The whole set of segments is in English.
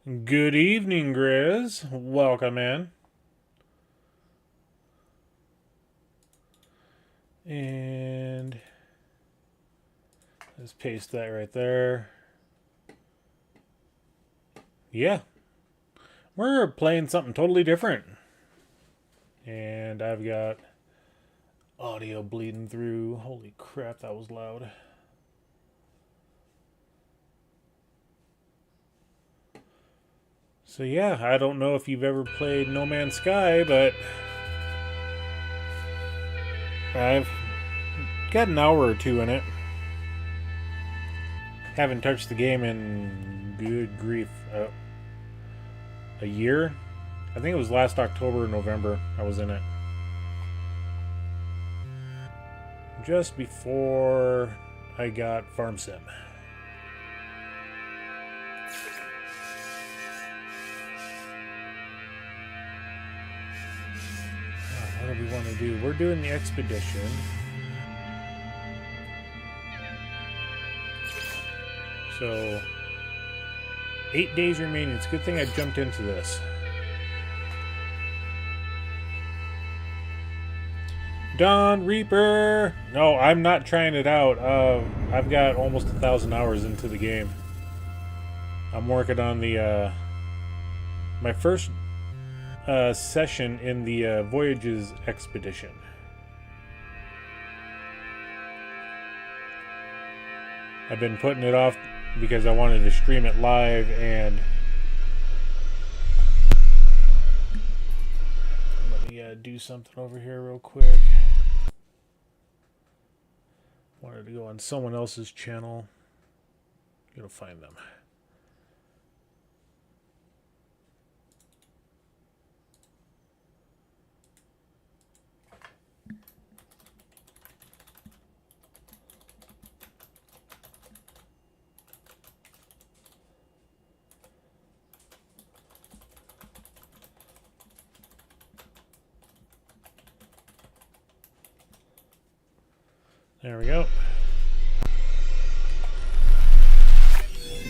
Good evening, Grizz. Welcome in. And let's paste that right there. Yeah. We're playing something totally different. And I've got audio bleeding through. Holy crap, that was loud. So yeah, I don't know if you've ever played No Man's Sky, but I've got an hour or two in it. Haven't touched the game in, good grief, a year? I think it was last October or November I was in it. Just before I got FarmSim. What do we want to do? We're doing the expedition. So, 8 days remaining. It's a good thing I jumped into this. Dawn Reaper! No, I'm not trying it out. I've got almost 1,000 hours into the game. I'm working on the my first session in the Voyages Expedition. I've been putting it off because I wanted to stream it live, and let me do something over here real quick. Wanted to go on someone else's channel. Gonna find them. There we go.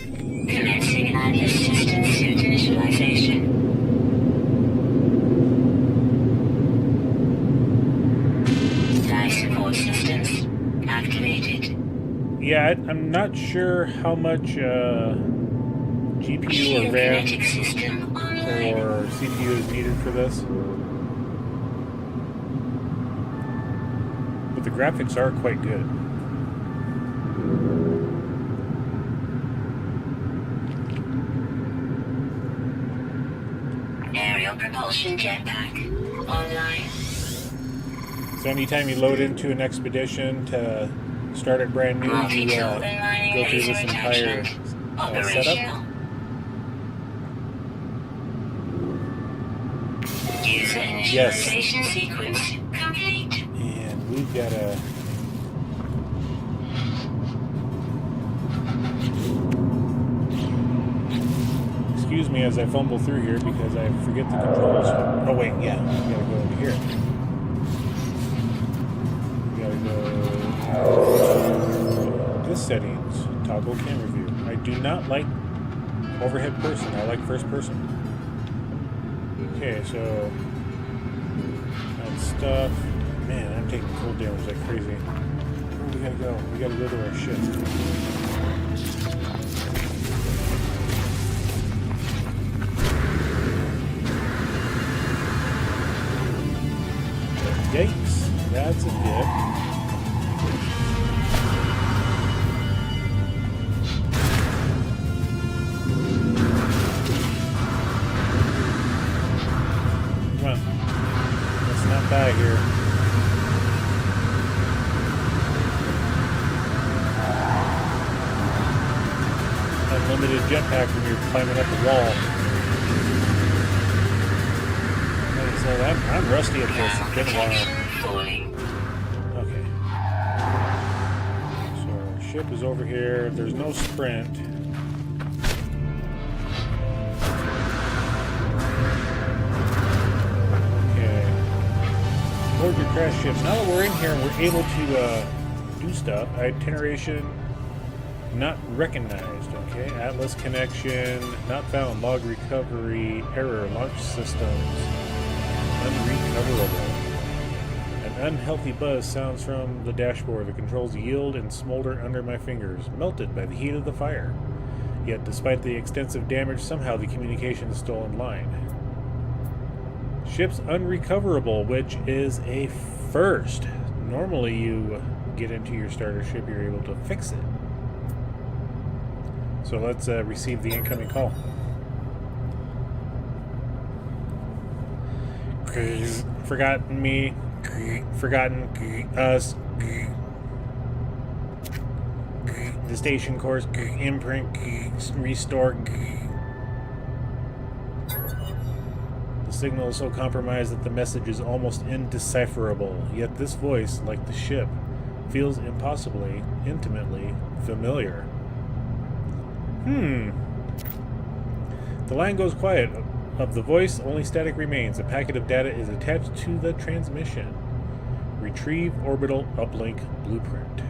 Commencing anti-system suit initialization. Die support systems activated. Yeah, I'm not sure how much GPU or RAM or CPU is needed for this. But the graphics are quite good. Aerial propulsion jetpack online. So anytime you load into an expedition to start it brand new, you go through this entire setup. User initialization sequence complete. And we've got a... Excuse me as I fumble through here because I forget the controls. Oh wait, yeah, we gotta go over here. We gotta go to this settings, toggle camera view. I do not like overhead person, I like first person. Okay, so that stuff. Man, I'm taking cold damage like crazy. Where we gotta go? We gotta go to our ship. Yikes, that's a dip. Come on. Let's not die here. Unlimited jetpack when you're climbing up the wall. So I'm rusty at this. It's been a while. Okay. So our ship is over here. There's no sprint. Okay. Board your crash ships. Now that we're in here and we're able to do stuff. Itineration. Not recognized. Okay, Atlas connection not found. Log recovery error. Launch systems unrecoverable. An unhealthy buzz sounds from the dashboard. The controls yield and smolder under my fingers, melted by the heat of the fire. Yet, despite the extensive damage, somehow the communication is still in line. Ship's unrecoverable, which is a first. Normally, you get into your starter ship, you're able to fix it. So let's receive the incoming call. Forgotten me. Forgotten us. The station course. Imprint. Restore. The signal is so compromised that the message is almost indecipherable. Yet this voice, like the ship, feels impossibly, intimately familiar. The line goes quiet. Of the voice, only static remains. A packet of data is attached to the transmission. Retrieve orbital uplink blueprint.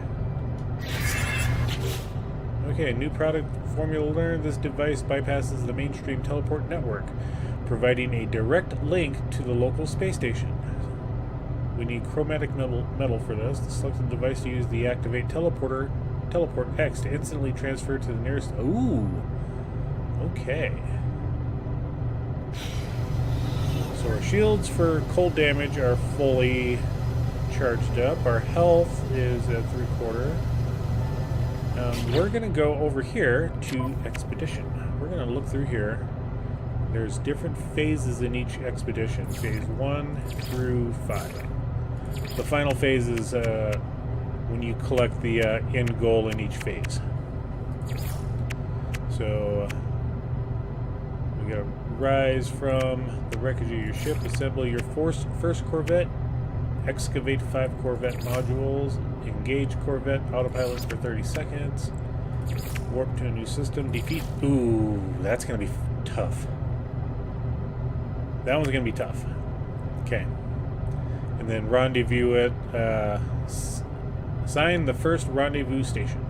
Okay, new product formula learned. This device bypasses the mainstream teleport network, providing a direct link to the local space station. We need chromatic metal for this. The selected device to use the activate teleport X to instantly transfer to the nearest. Ooh, okay. So our shields for cold damage are fully charged up. Our health is at 3/4. We're going to go over here to Expedition. We're going to look through here. There's different phases in each expedition. Phase 1 through 5. The final phase is when you collect the end goal in each phase. So we got to rise from the wreckage of your ship, assemble your first Corvette, excavate 5 Corvette modules, engage Corvette autopilot for 30 seconds, warp to a new system, defeat. Ooh, that's going to be tough. That one's going to be tough. Okay. And then rendezvous at sign the first rendezvous station.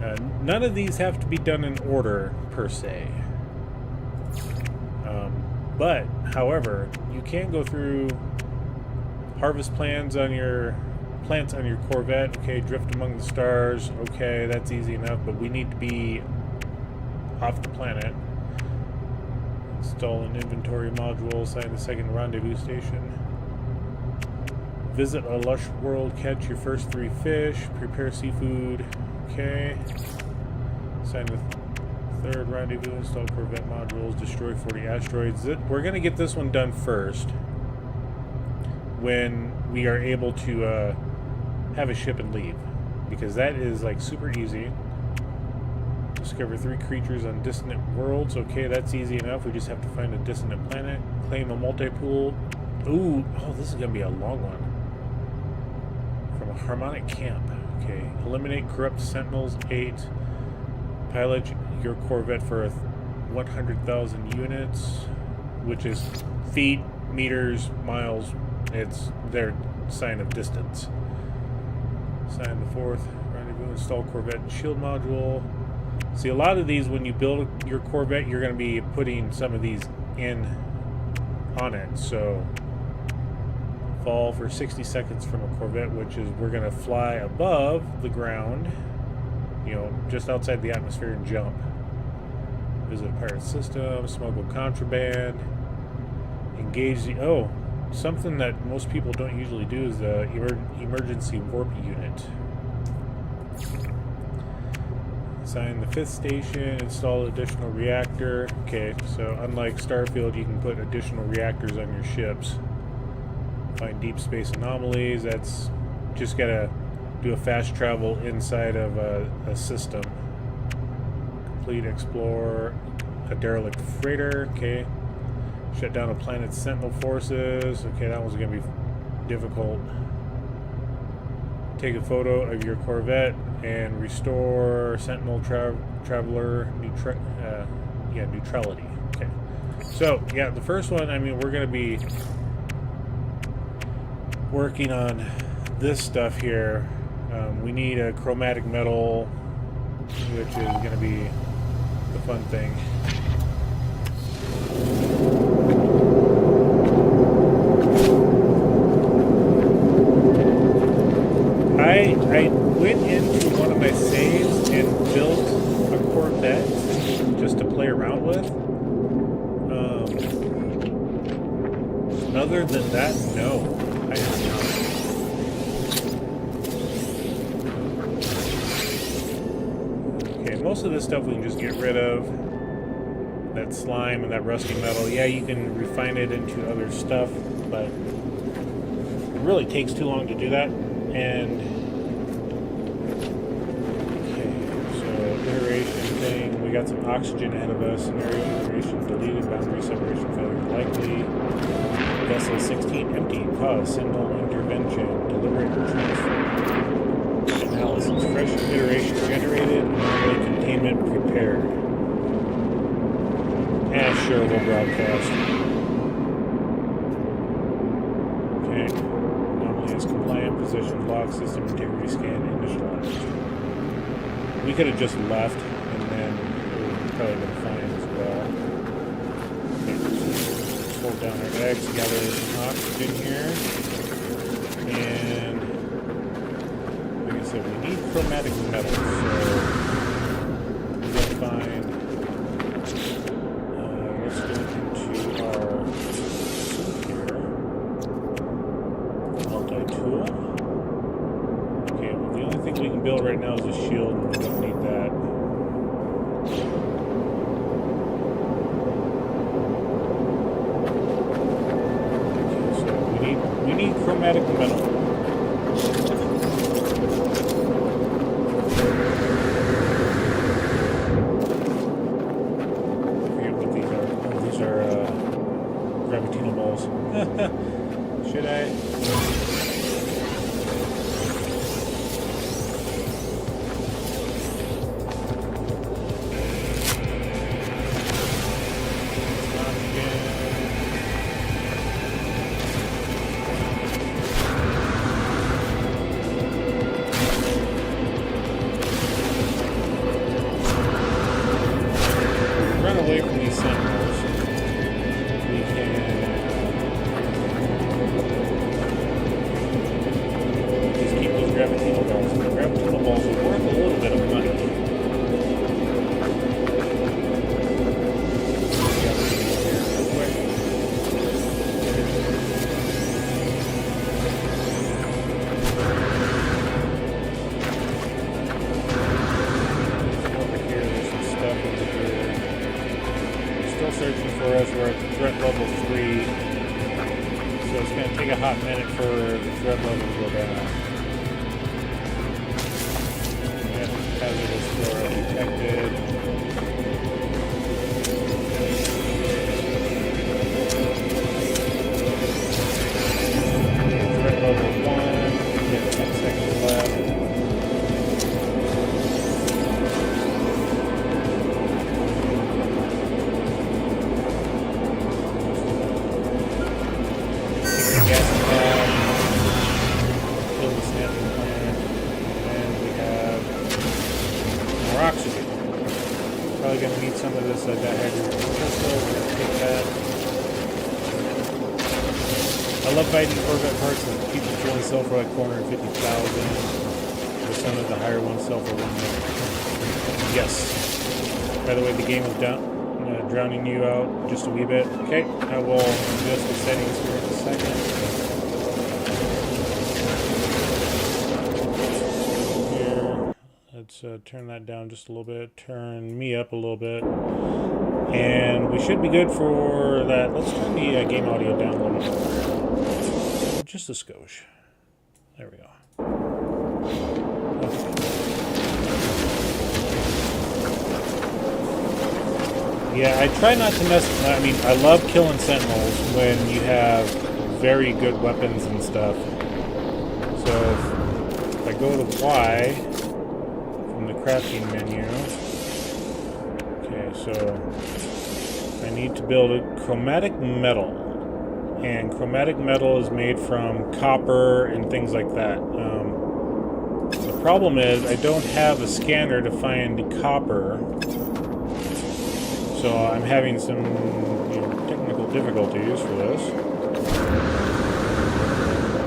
Okay. None of these have to be done in order per se. But, however, you can go through harvest plants on your Corvette. Okay, drift among the stars. Okay, that's easy enough, but we need to be off the planet. Install an inventory module, sign the second rendezvous station. Visit a lush world, catch your first 3 fish, prepare seafood. Okay. Sign the third rendezvous, install Corvette modules, destroy 40 asteroids. We're going to get this one done first when we are able to have a ship and leave, because that is like super easy. Discover 3 creatures on distant worlds. Okay, that's easy enough. We just have to find a distant planet. Claim a multi-pool. Ooh, oh, this is going to be a long one. From a harmonic camp. Okay, eliminate corrupt sentinels. 8. Pilot your Corvette for 100,000 units, which is feet, meters, miles. It's their sign of distance. Sign the 4th rendezvous. Install Corvette and shield module. See, a lot of these, when you build your Corvette, you're going to be putting some of these on it. So, fall for 60 seconds from a Corvette, which is we're going to fly above the ground, you know, just outside the atmosphere and jump. Visit a pirate system, smuggle contraband, engage the... Oh, something that most people don't usually do is the emergency warp unit. Sign the 5th station, install additional reactor. Okay, so unlike Starfield, you can put additional reactors on your ships. Find deep space anomalies. That's just gotta do a fast travel inside of a system. Complete explore a derelict freighter. Okay. Shut down a planet's sentinel forces. Okay, that one's gonna be difficult. Take a photo of your Corvette and restore Sentinel Traveler neutrality. Okay. So, yeah, the first one, I mean, we're going to be working on this stuff here We need a chromatic metal, which is going to be the fun thing. I went into one of my saves and built a Corvette just to play around with. Other than that, no. I have not. Okay, most of this stuff we can just get rid of. That slime and that rusty metal. Yeah, you can refine it into other stuff, but it really takes too long to do that. And thing. We got some oxygen ahead of us. Scenario iteration deleted. Boundary separation failure likely. Vessel 16 empty. Pause. Signal intervention. Deliberate transfer. Analysis. Fresh iteration generated. Anomaly containment prepared. Sure, we'll broadcast. Okay. Anomaly is compliant. Position lock. System integrity scan initialized. We could have just left, and then it would have probably been fine as well. Okay, so hold down our eggs, gather some oxygen here. And like I said, we need chromatic metal, so we're going to find. Let's go into our suit here. Multi-tool. Okay, well, the only thing we can build right now is a shield. We don't need that. Okay, so we need chromatic metal. I forget what these are. Oh, these are gravitino balls. Should I? Searching for us. We're at threat level 3, so it's going to take a hot minute for the threat level to go down. And hazardous flora detected. Threat level 1. We have 10 seconds left. Probably going to need some of this dihydrogen crystal. We're going to take that. I love finding Corvette parts that people only sell for like 450,000. Or some of the higher ones sell for 1 million. Yes. By the way, the game is drowning you out just a wee bit. Okay, I will adjust the settings here in a second. Let's turn that down just a little bit, turn me up a little bit, and we should be good for that. Let's turn the game audio down a little bit more. Just a skosh. There we go. Okay. Yeah, I try not to mess. I mean, I love killing sentinels when you have very good weapons and stuff. So if I go to Y, the crafting menu. Okay, so I need to build a chromatic metal, and chromatic metal is made from copper and things like that. Problem is, I don't have a scanner to find copper, so I'm having some technical difficulties for this.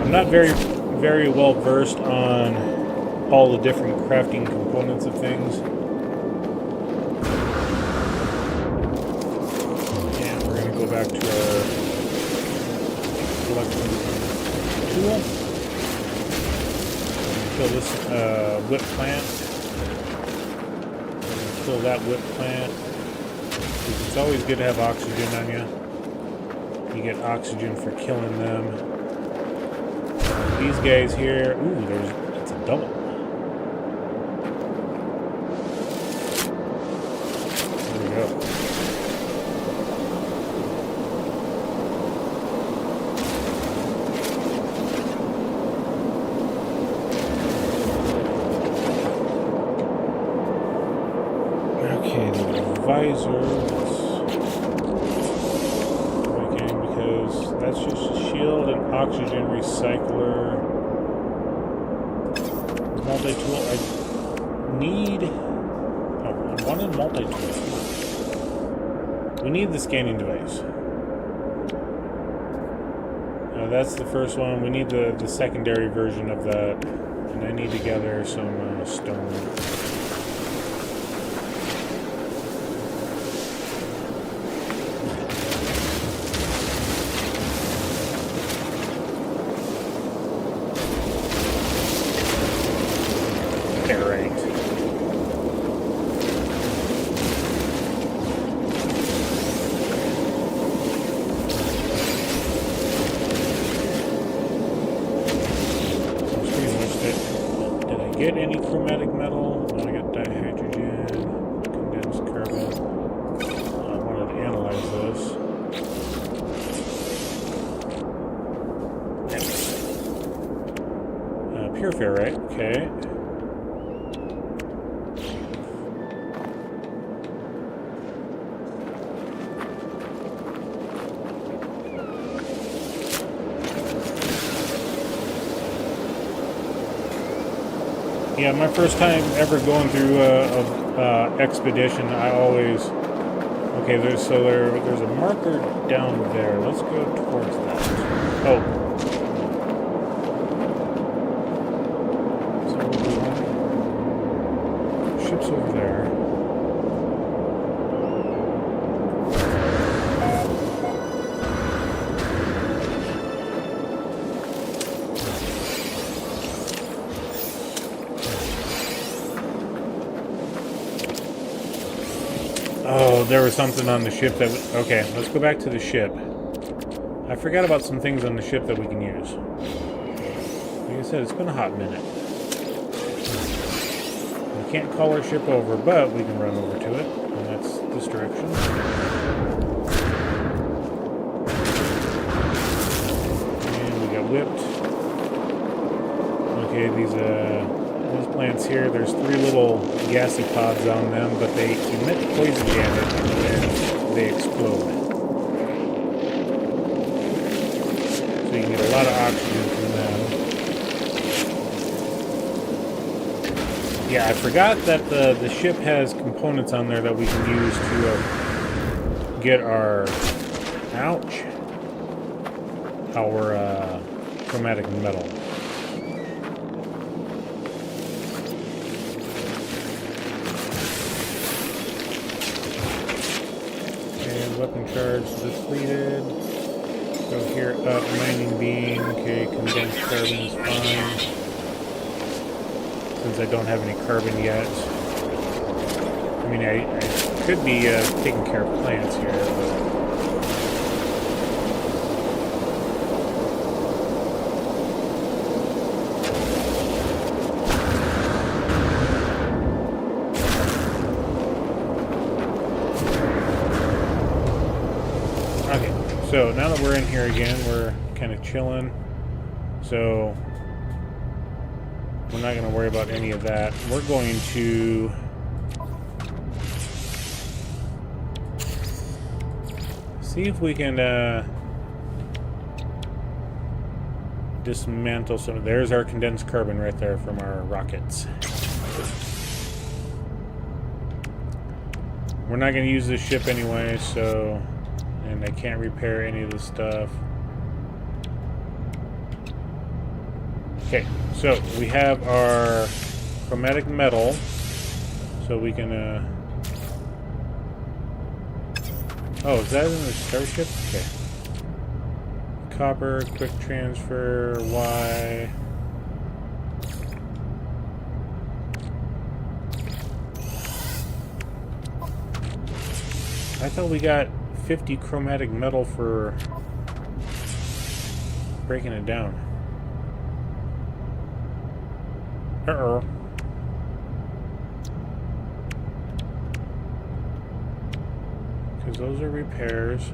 I'm not very well versed on all the different crafting components of things. And we're going to go back to our selection tool. Kill this whip plant. Kill that whip plant. It's always good to have oxygen on you. You get oxygen for killing them. These guys here, ooh, it's a double. There we go. Okay, the visor. Because that's just a shield and oxygen recycler. Multi-tool. I need. Oh, I wanted multi-tool. We need the scanning device. That's the first one. We need the secondary version of that. And I need to gather some stone. Get any chromatic metal? No, I got dihydrogen, condensed carbon. I wanted to analyze this. Pure ferrite, okay. Yeah, my first time ever going through a expedition, I always... Okay, there's a marker down there. Let's go towards that. Oh. So, ship's over there. Oh, there was something on the ship that... Okay, let's go back to the ship. I forgot about some things on the ship that we can use. Like I said, it's been a hot minute. We can't call our ship over, but we can run over to it. And that's this direction. And we got whipped. Okay, these plants here, there's 3 little gassy pods on them, but they emit poison damage and they explode. So you can get a lot of oxygen from them. Yeah, I forgot that the ship has components on there that we can use to get our chromatic metal. Weapon charge depleted. Go here, up, mining beam. Okay, condensed carbon is fine. Since I don't have any carbon yet. I mean, I could be taking care of plants here, but... So, now that we're in here again, we're kind of chilling. So, we're not going to worry about any of that. We're going to... see if we can dismantle some. There's our condensed carbon right there from our rockets. We're not going to use this ship anyway, so... And I can't repair any of this stuff. Okay, so we have our chromatic metal, so we can... Oh, is that in the starship? Okay. Copper, quick transfer, Y. I thought we got 50 chromatic metal for breaking it down. Uh-oh. Because those are repairs.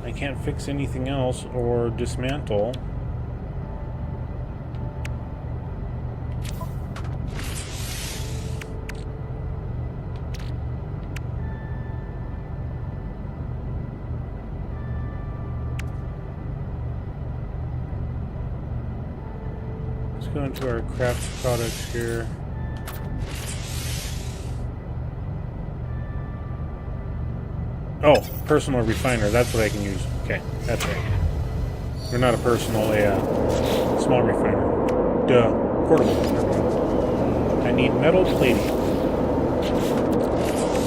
I can't fix anything else or dismantle. Let's go into our craft products here. Oh, personal refiner. That's what I can use. Okay, that's right. Or not a personal, a small refiner. Duh. Portable. I need metal plating.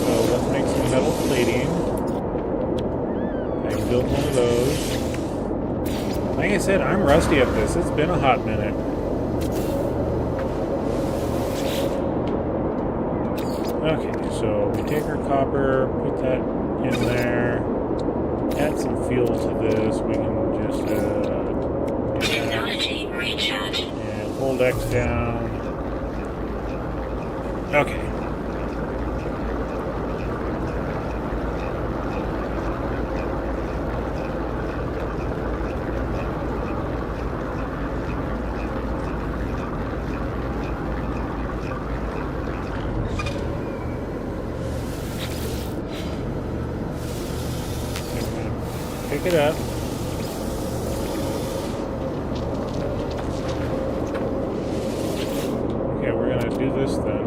So let's make some metal plating. I can build one of those. Like I said, I'm rusty at this. It's been a hot minute. Okay, so we take our copper, put that in there, add some fuel to this. We can just Technology recharge. And hold X down. Okay. Pick it up. Okay, we're gonna do this then.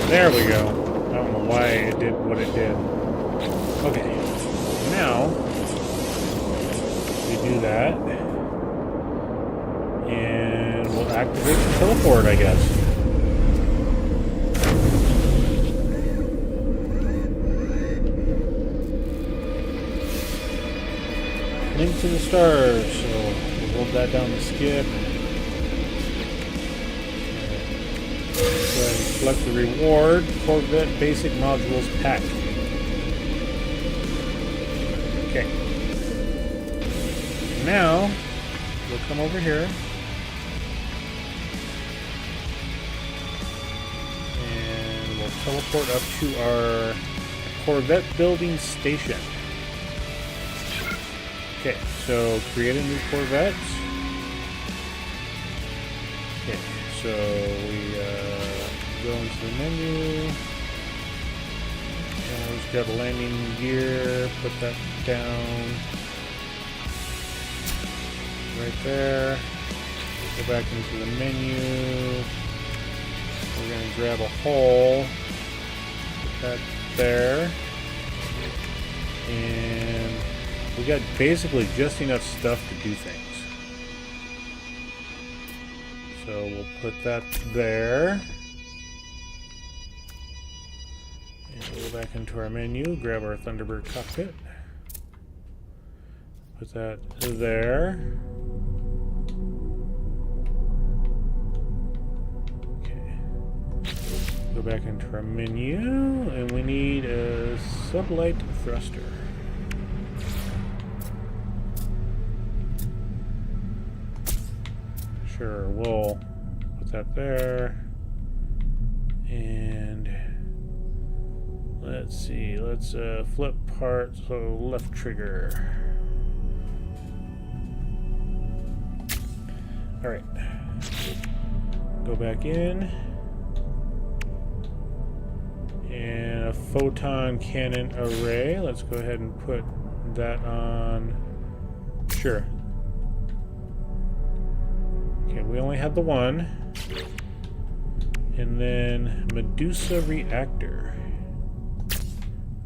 There we go. I don't know why it did what it did. Okay. Now we do that. And we'll activate the teleport, I guess. Link to the stars, so we'll hold that down to skip. Go ahead and select the reward, Corvette Basic Modules Pack. Okay. Now, we'll come over here. And we'll teleport up to our Corvette building station. Okay, so create a new Corvette. Okay, so we go into the menu. And let's grab a landing gear, put that down right there. Go back into the menu. We're going to grab a hole, put that there. And we got basically just enough stuff to do things. So we'll put that there. And we'll go back into our menu, grab our Thunderbird cockpit. Put that there. Okay. Go back into our menu, and we need a sublight thruster. Sure, we'll put that there. And let's see, let's flip part, so left trigger. Alright. Go back in. And a photon cannon array. Let's go ahead and put that on. Sure. Okay, we only had the one. And then Medusa reactor.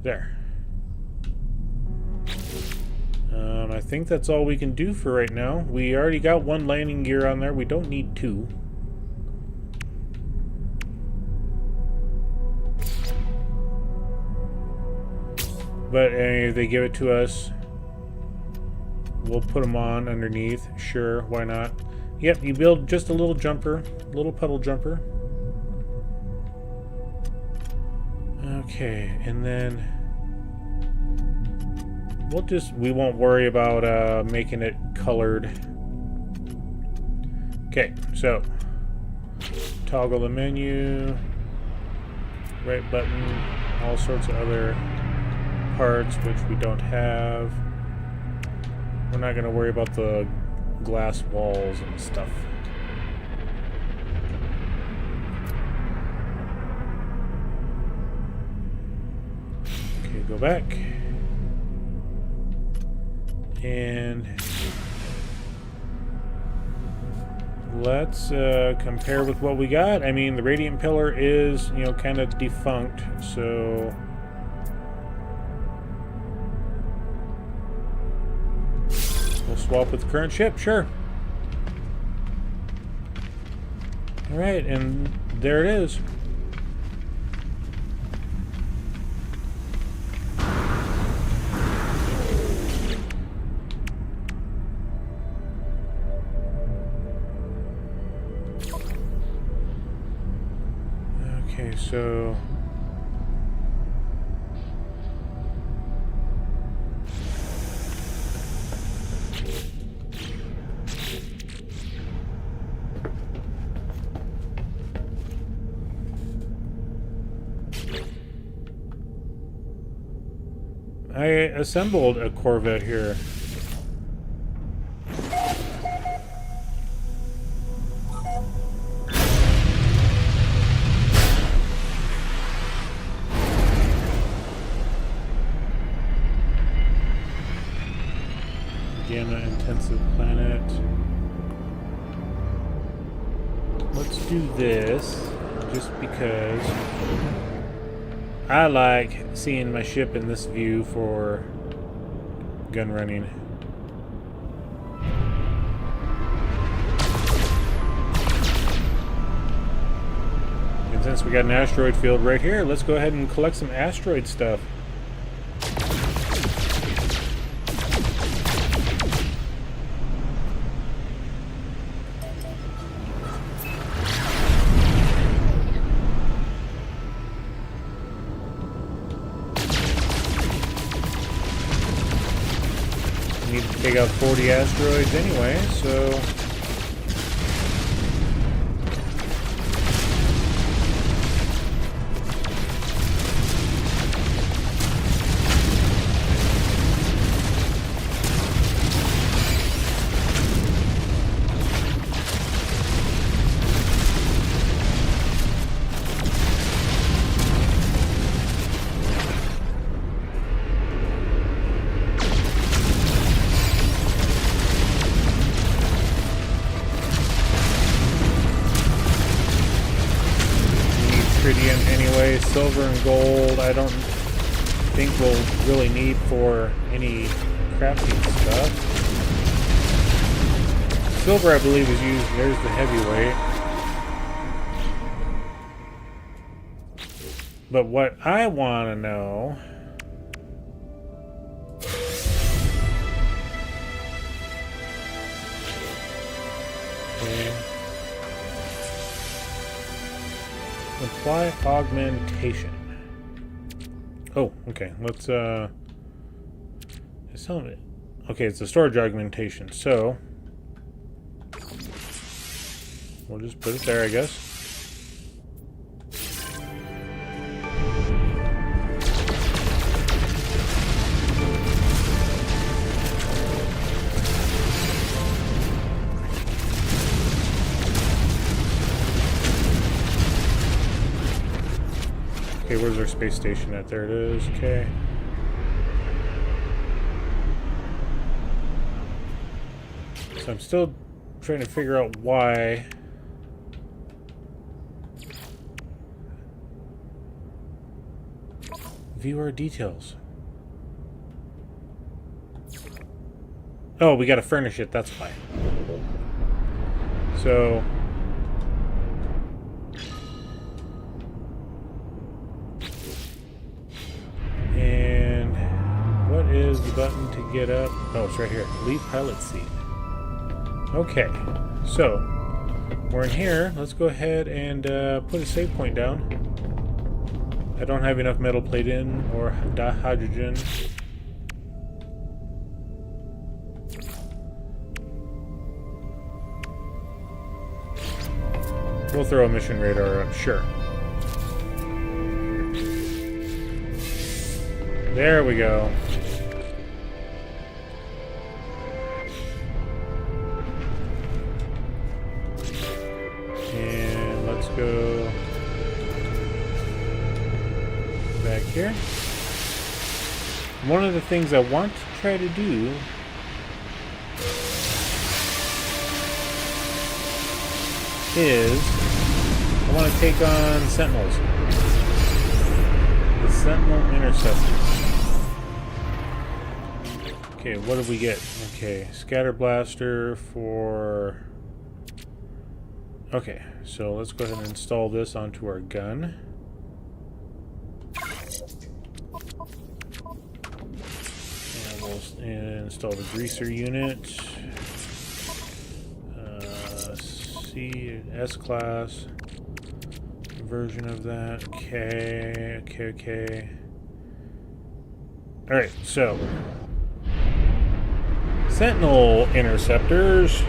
There. I think that's all we can do for right now. We already got one landing gear on there. We don't need two. But if they give it to us, we'll put them on underneath. Sure, why not? Yep, you build just a little jumper, little puddle jumper. Okay, and then we won't worry about making it colored. Okay, so toggle the menu, right button, all sorts of other parts which we don't have. We're not going to worry about the glass walls and stuff. Okay, go back. And let's compare with what we got. I mean, the Radeon pillar is, you know, kind of defunct, so we'll swap with the current ship, sure. Alright, and there it is. Okay, so I assembled a Corvette here. Gamma intensive planet. Let's do this just because I like seeing my ship in this view for gun running. And since we got an asteroid field right here, let's go ahead and collect some asteroid stuff. Take out 40 asteroids anyway, so anyway. Silver and gold I don't think we'll really need for any crafting stuff. Silver I believe is used, there's the heavyweight. But what I want to know apply augmentation. Oh, okay. Let's it's telling me. Okay, it's a storage augmentation, so we'll just put it there, I guess. our space station at? There it is. Okay. So I'm still trying to figure out why. View our details. Oh, we gotta furnish it, that's why. So... and... what is the button to get up? Oh, it's right here. Leave pilot seat. Okay, so... we're in here. Let's go ahead and put a save point down. I don't have enough metal plate in, or hydrogen. We'll throw a mission radar up, sure. There we go. And let's go back here. One of the things I want to try to do is I want to take on Sentinels. The Sentinel Interceptor. Okay, what did we get? Okay, Scatter Blaster for... okay, so let's go ahead and install this onto our gun. And we'll install the greaser unit. S-class version of that. Okay. Alright, so Sentinel interceptors.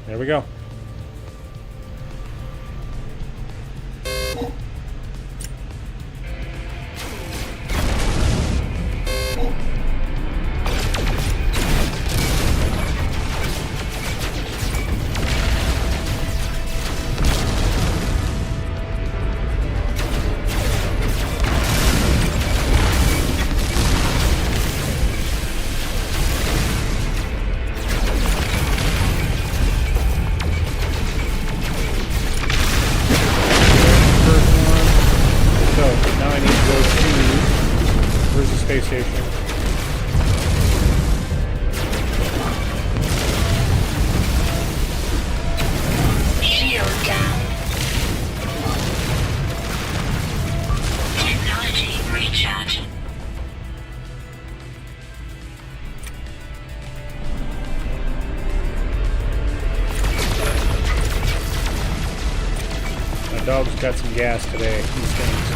There we go. Dog's got some gas today. These things.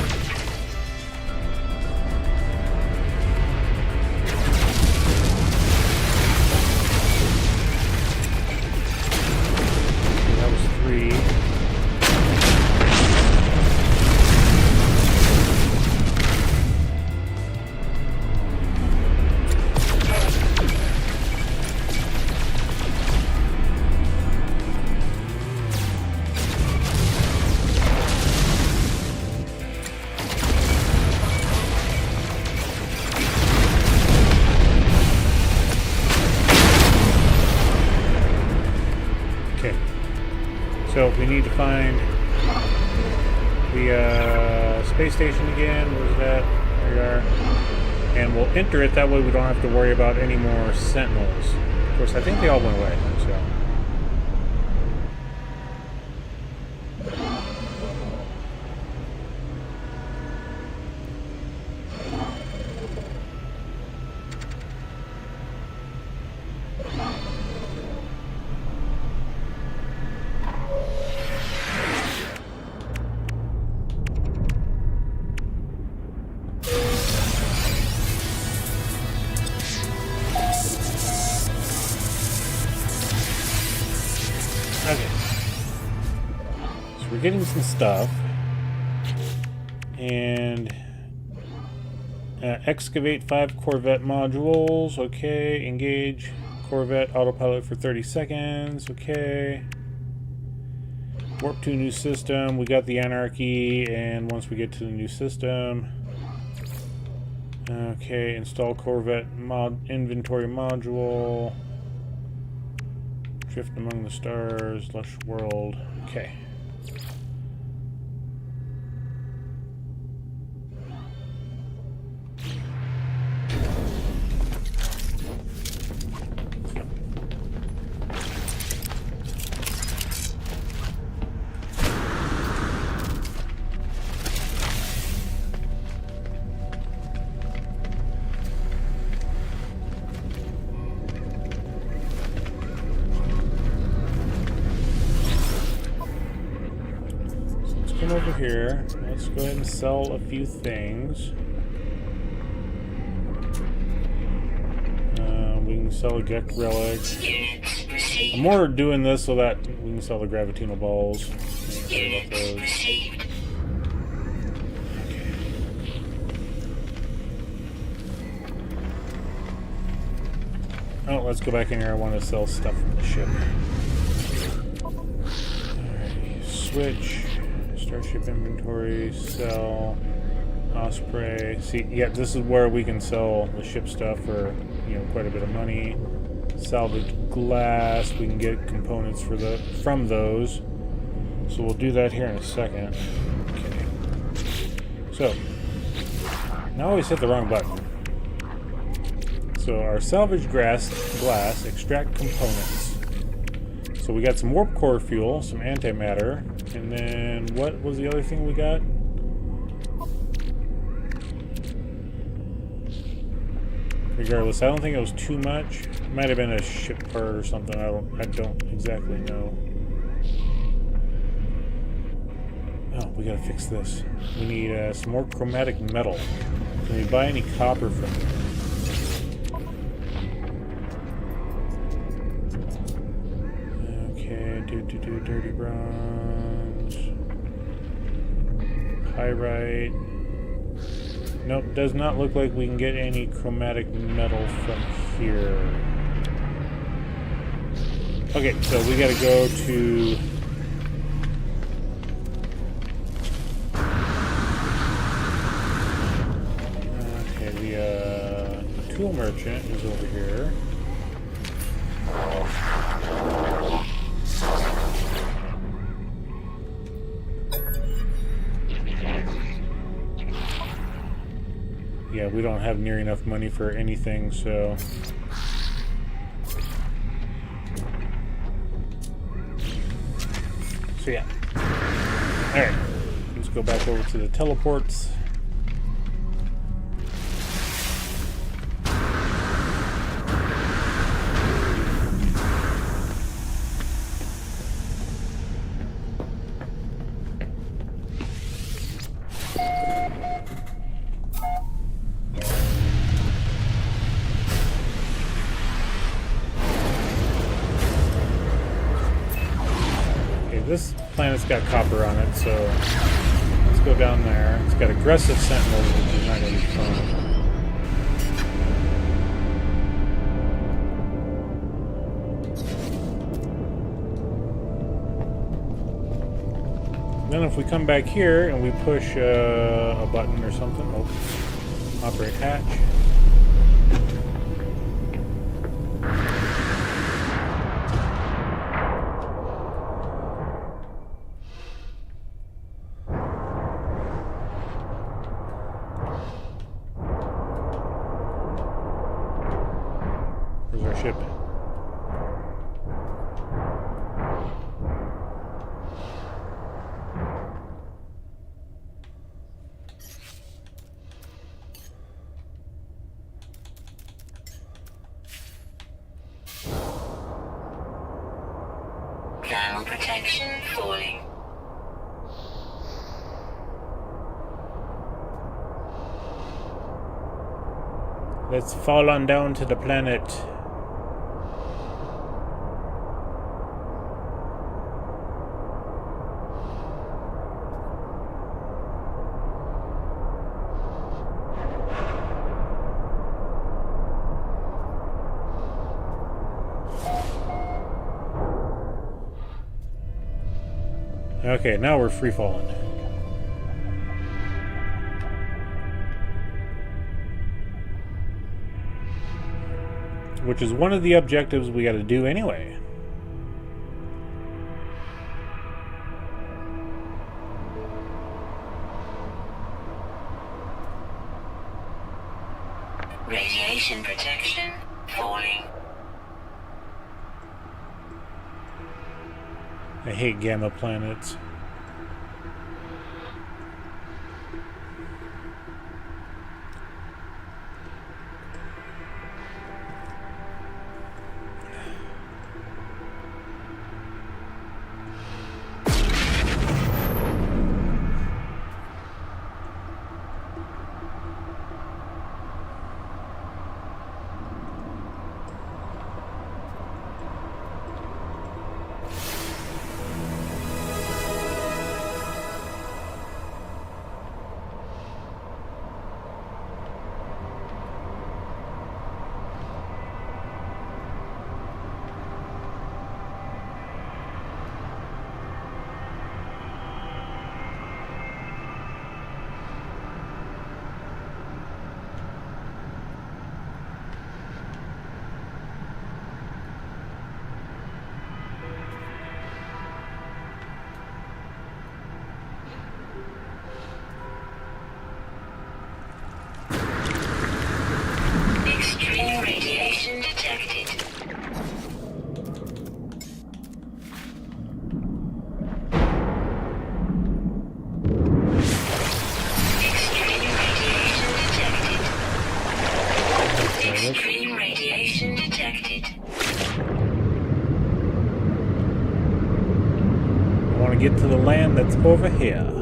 That was 3. So we need to find the space station again. Where's that? There we are. And we'll enter it. That way we don't have to worry about any more Sentinels. Of course, I think they all went away. So. We're getting some stuff, and excavate 5 Corvette modules. Okay, engage Corvette autopilot for 30 seconds. Okay, Warp to new system. We got the Anarchy, and once we get to the new system, okay, install Corvette inventory module. Drift among the stars, lush world. Okay. Over here, let's go ahead and sell a few things. We can sell a Geek relic. I'm more doing this so that we can sell the gravitino balls. Sorry about those. Oh, let's go back in here. I want to sell stuff from the ship. Alright, switch. Starship inventory, sell, Osprey. See, yeah, this is where we can sell the ship stuff for, quite a bit of money. Salvage glass, we can get components from those. So we'll do that here in a second. Okay. So, now I always hit the wrong button. So our salvage glass, extract components. So we got some warp core fuel, some antimatter. And then, what was the other thing we got? Regardless, I don't think it was too much. It might have been a ship part or something. I don't exactly know. Oh, we gotta fix this. We need some more chromatic metal. Can we buy any copper from here? Okay, dirty bronze. Pyrite. Nope, does not look like we can get any chromatic metal from here. Okay, so we gotta go to... Okay, the tool merchant is over here. Yeah, we don't have near enough money for anything, so... So yeah. Alright, let's go back over to the teleports. This planet's got copper on it, so let's go down there. It's got aggressive sentinels, which is not going to be fun. Then if we come back here and we push a button or something, oh, operate hatch. Ship. Thermal protection falling. Let's fall on down to the planet. Okay, now we're free falling. Which is one of the objectives we gotta do anyway. Radiation protection falling. I hate gamma planets. Extreme radiation detected. Extreme radiation detected. I want to get to the land that's over here.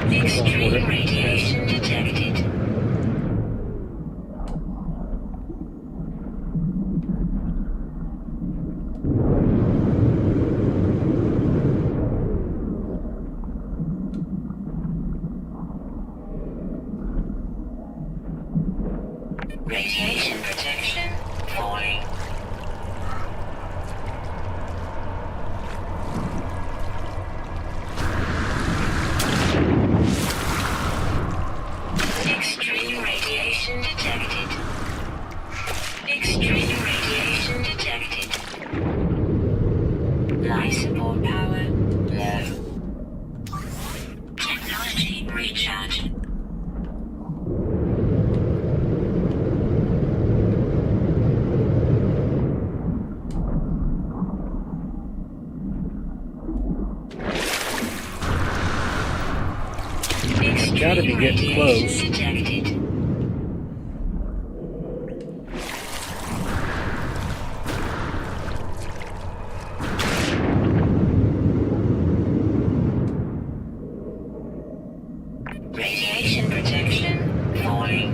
Extreme radiation detected. Radiation protection falling. Extreme radiation detected. Extreme radiation detected. Life support power low. Technology recharge. Gotta be getting close. Detected. Radiation protection falling.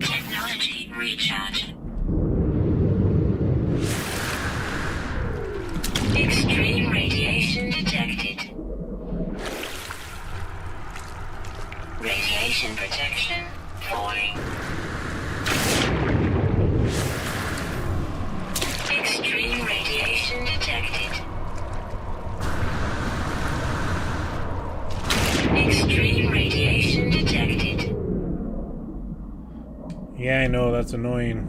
Technology recharge. Extreme radiation detected. Radiation protection falling. Extreme radiation detected. Extreme radiation detected. Yeah, I know, that's annoying.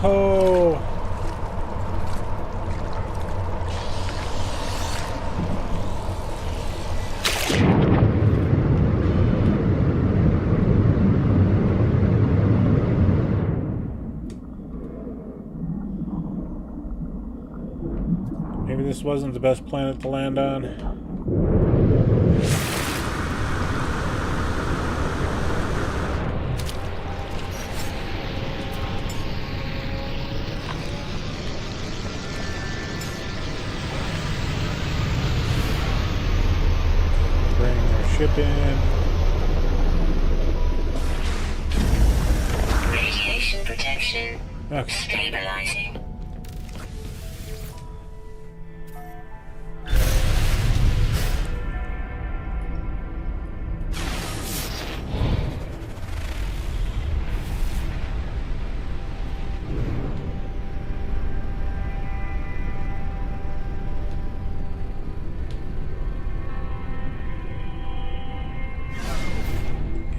ho! Maybe this wasn't the best planet to land on. Ship in. Radiation protection. Okay. Stabilizing.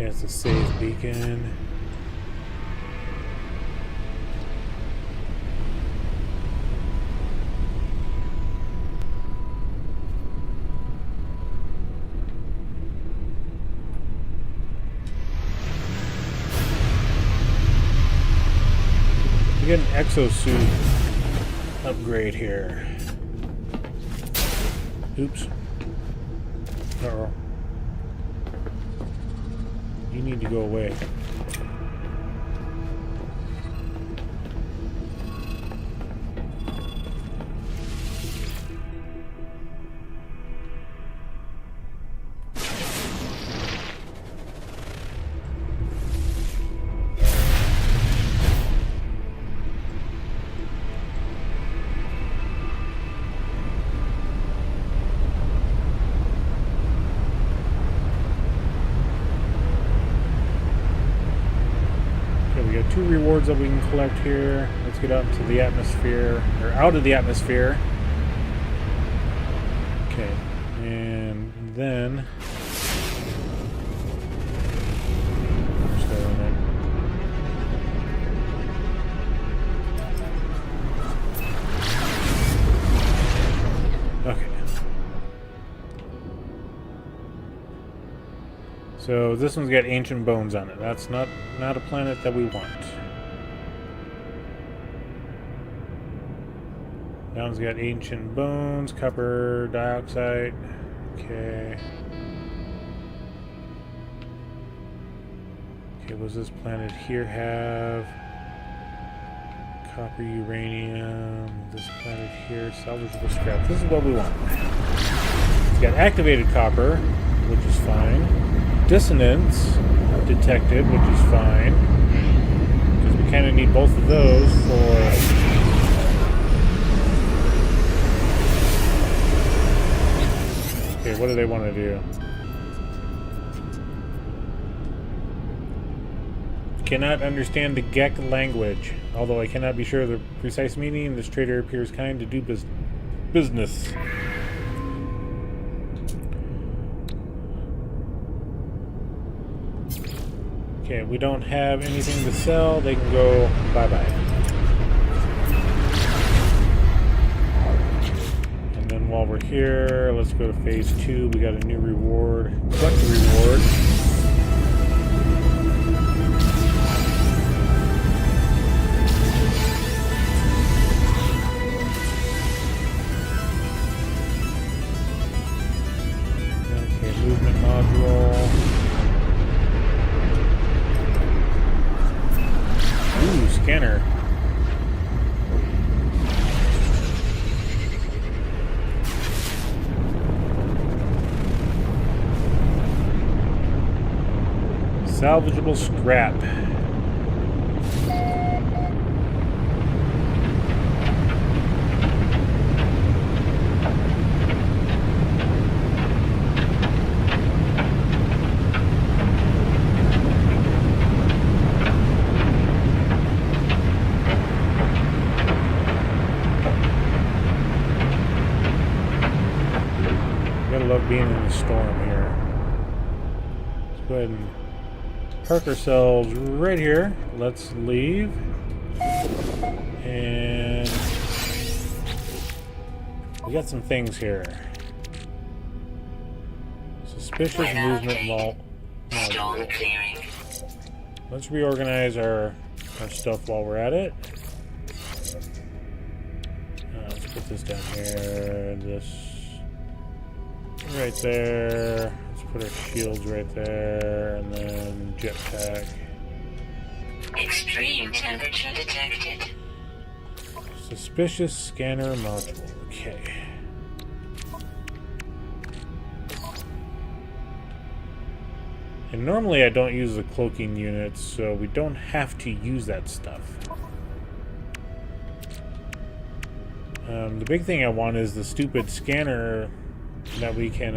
It's a safe beacon. We get an exosuit upgrade here. Oops. Uh-oh. You need to go away. Two rewards that we can collect here. Let's get up to the atmosphere, or out of the atmosphere. Okay, and then just go in there. Okay. So this one's got ancient bones on it. That's not a planet that we want. That one's got ancient bones, copper dioxide. Okay. Okay, what does this planet here have? Copper, uranium. This planet here, salvageable scrap. This is what we want. It's got activated copper, which is fine. Dissonance detected, which is fine. Because we kind of need both of those for... Okay, what do they want to do? Cannot understand the Geek language. Although I cannot be sure of the precise meaning, this trader appears kind to do business. Okay, we don't have anything to sell. They can go bye-bye. While we're here, let's go to phase 2. We got a new reward. Collect the reward. Okay, movement module. Ooh, scanner. Salvageable scrap. Gotta love being in the storm here. Let's go ahead and park ourselves right here. Let's leave. And we got some things here. Suspicious movement vault. Storm clearing. Let's reorganize our stuff while we're at it. Let's put this down here. This right there. Let's put our shields right there, and then jetpack. Extreme temperature detected. Suspicious scanner module. Okay. And normally I don't use the cloaking units, so we don't have to use that stuff. The big thing I want is the stupid scanner that we can,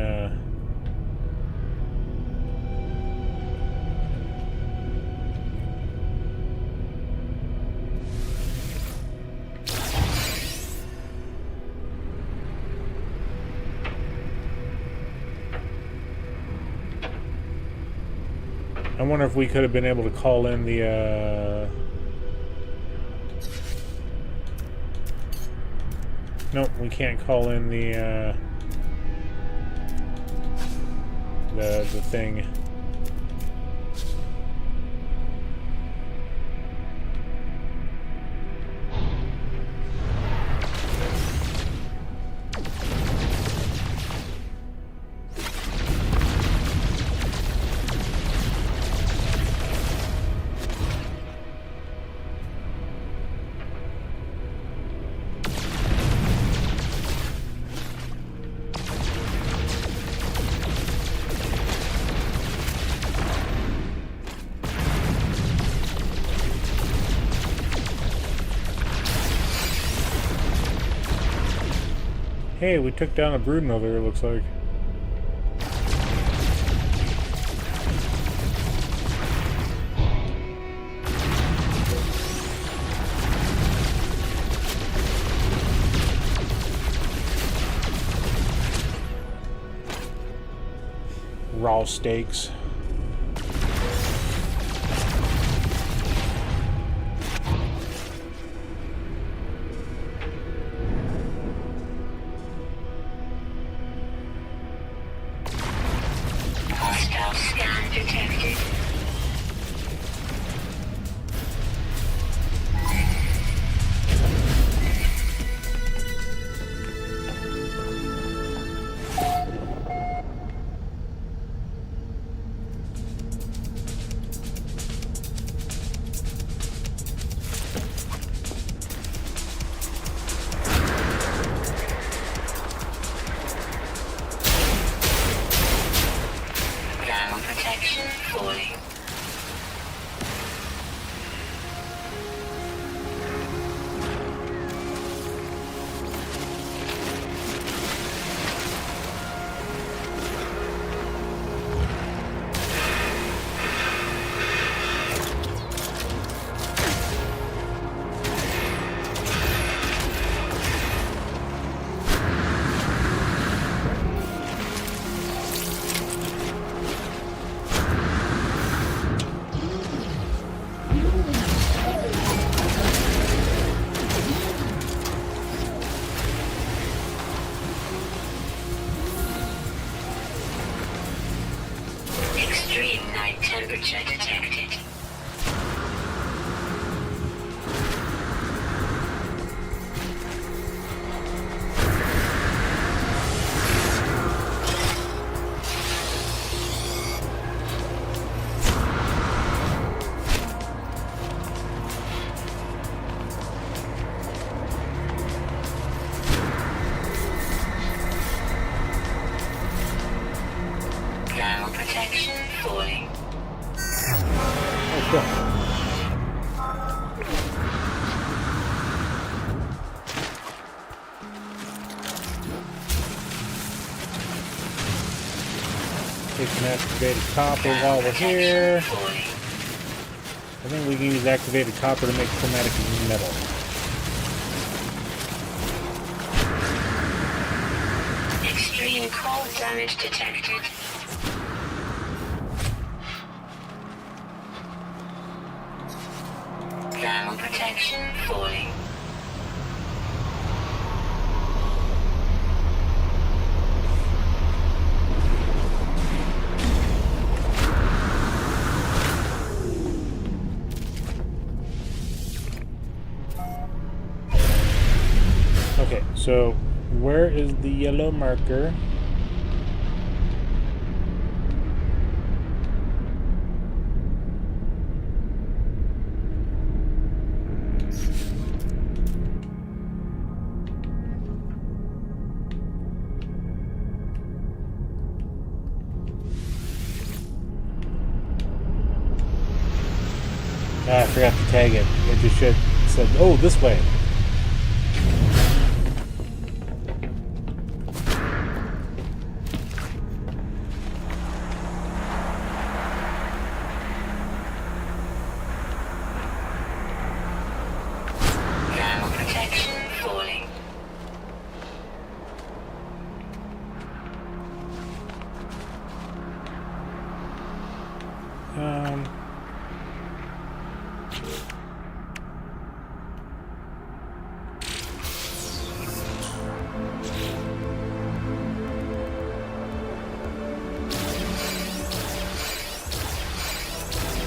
I wonder if we could have been able to call in the, nope, we can't call in the thing. Hey, we took down a brood mother, it looks like. Raw steaks. Hostile scan detected. Thermal protection falling. Extreme night temperature detected. Thermal protection falling. Oh, cool. Take some activated copper while we're here. Falling. I think we can use activated copper to make chromatic metal. Extreme cold damage detected. Thermal protection falling. Okay, so where is the yellow marker? Ah, I forgot to tag it. It just said, oh, this way. Ground protection falling.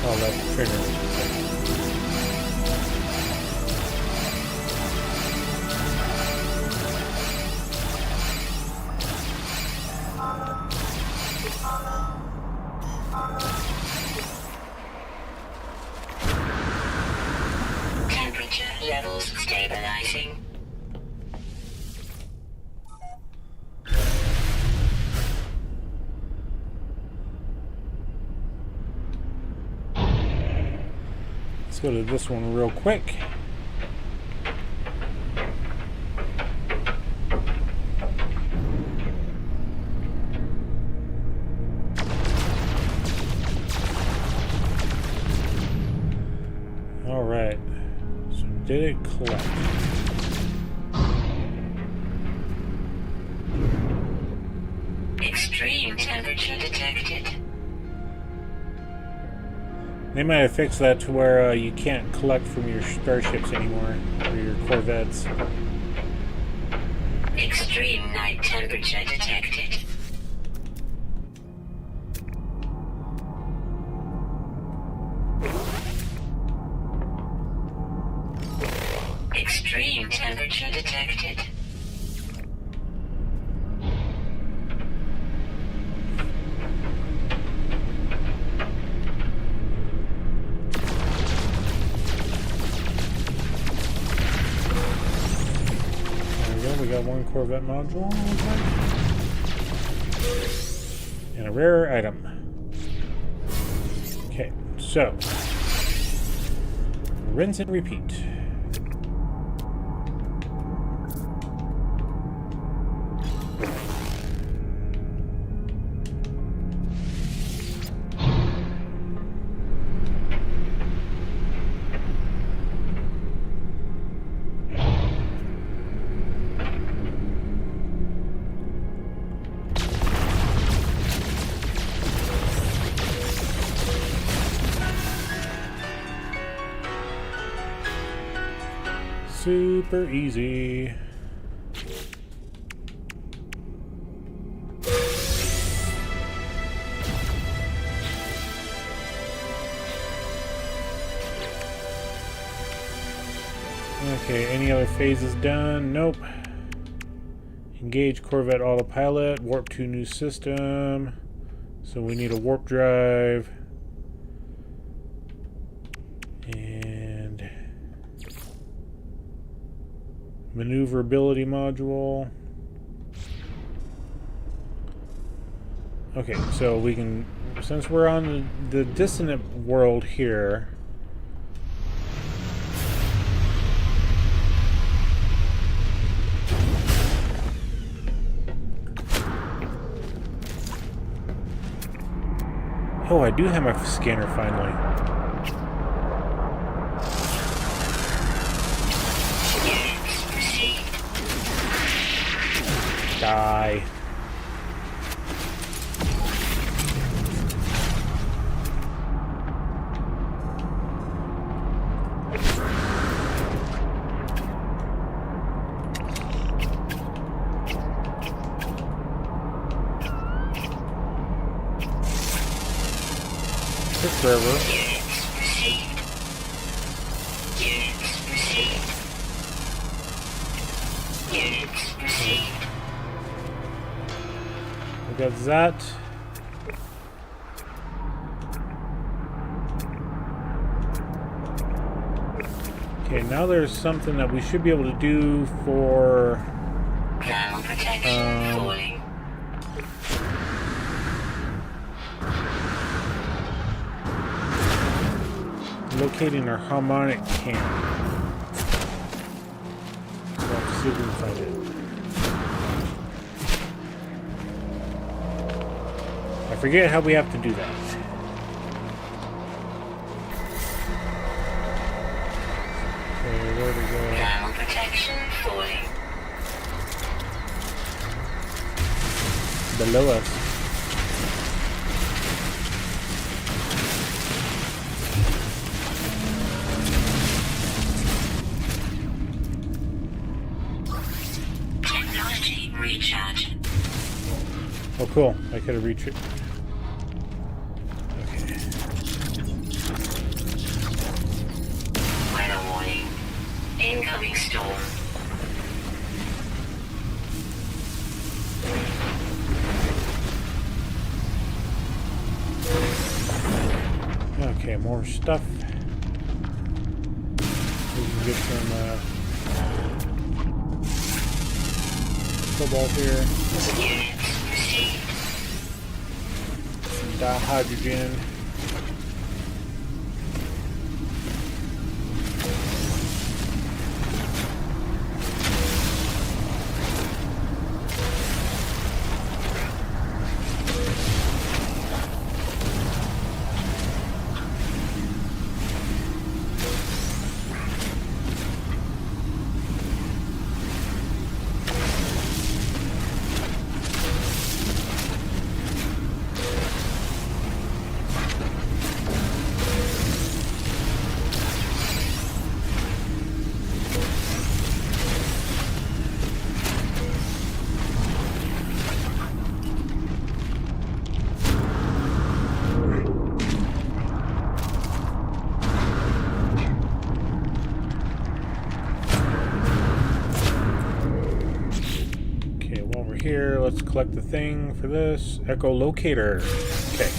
Oh, that's trigger. Temperature levels stabilizing. Let's go to this one real quick. All right. So did it collect? Extreme temperature detected. They might have fixed that to where you can't collect from your starships anymore, or your corvettes. Extreme night temperature detected. Extreme temperature detected. We got one Corvette module, and a rare item. Okay, so rinse and repeat. Super easy. Okay, any other phases done? Nope. Engage Corvette autopilot, warp to new system. So we need a warp drive. And maneuverability module. Okay, so we can, since we're on the dissonant world here, oh, I do have my scanner finally. Die. Took forever. Units received. We got that. Okay, now there's something that we should be able to do for Thermal protection falling. locating our harmonic camp. So let's see if we can find it. I forget how we have to do that. Okay, where to go? Thermal protection falling. Below us. Technology recharge. Oh, cool. I could have reached it. Okay. Weather warning. Incoming storm. Okay, more stuff. We can get some cobalt here. Units received. Some dihydrogen. Here, let's collect the thing for this. Echolocator. Okay.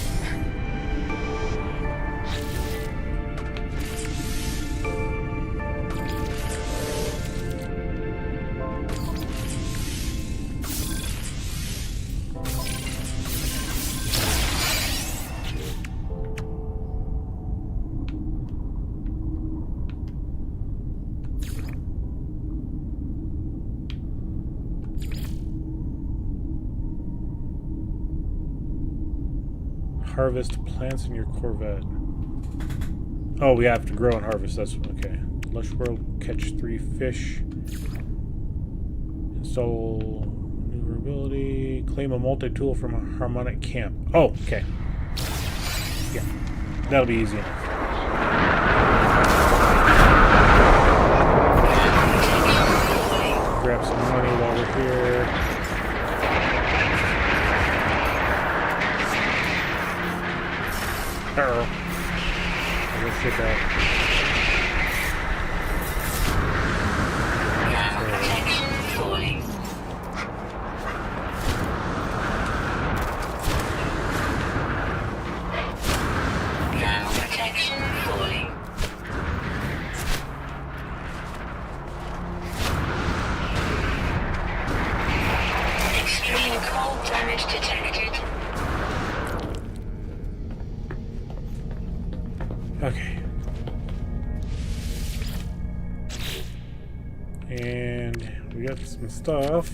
Harvest plants in your Corvette. Oh, we have to grow and harvest. That's okay. Lush World, catch 3 fish. Install new ability. Claim a multi-tool from a harmonic camp. Oh, okay. Yeah, that'll be easy enough. Grab some money while we're here. Uh-oh. I guess shit that. Protection falling. Thermal protection falling. Extreme cold damage detected. Okay. And we got some stuff.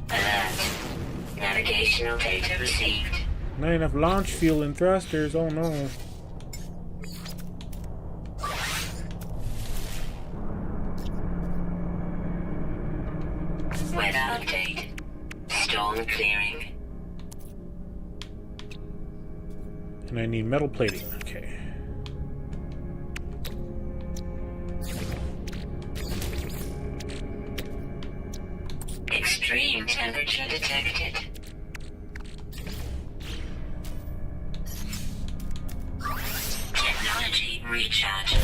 Alert. Navigational data received. Not enough launch fuel and thrusters. Oh no. Weather update. Storm clearing. And I need metal plating. Okay. Extreme temperature detected. Technology recharge.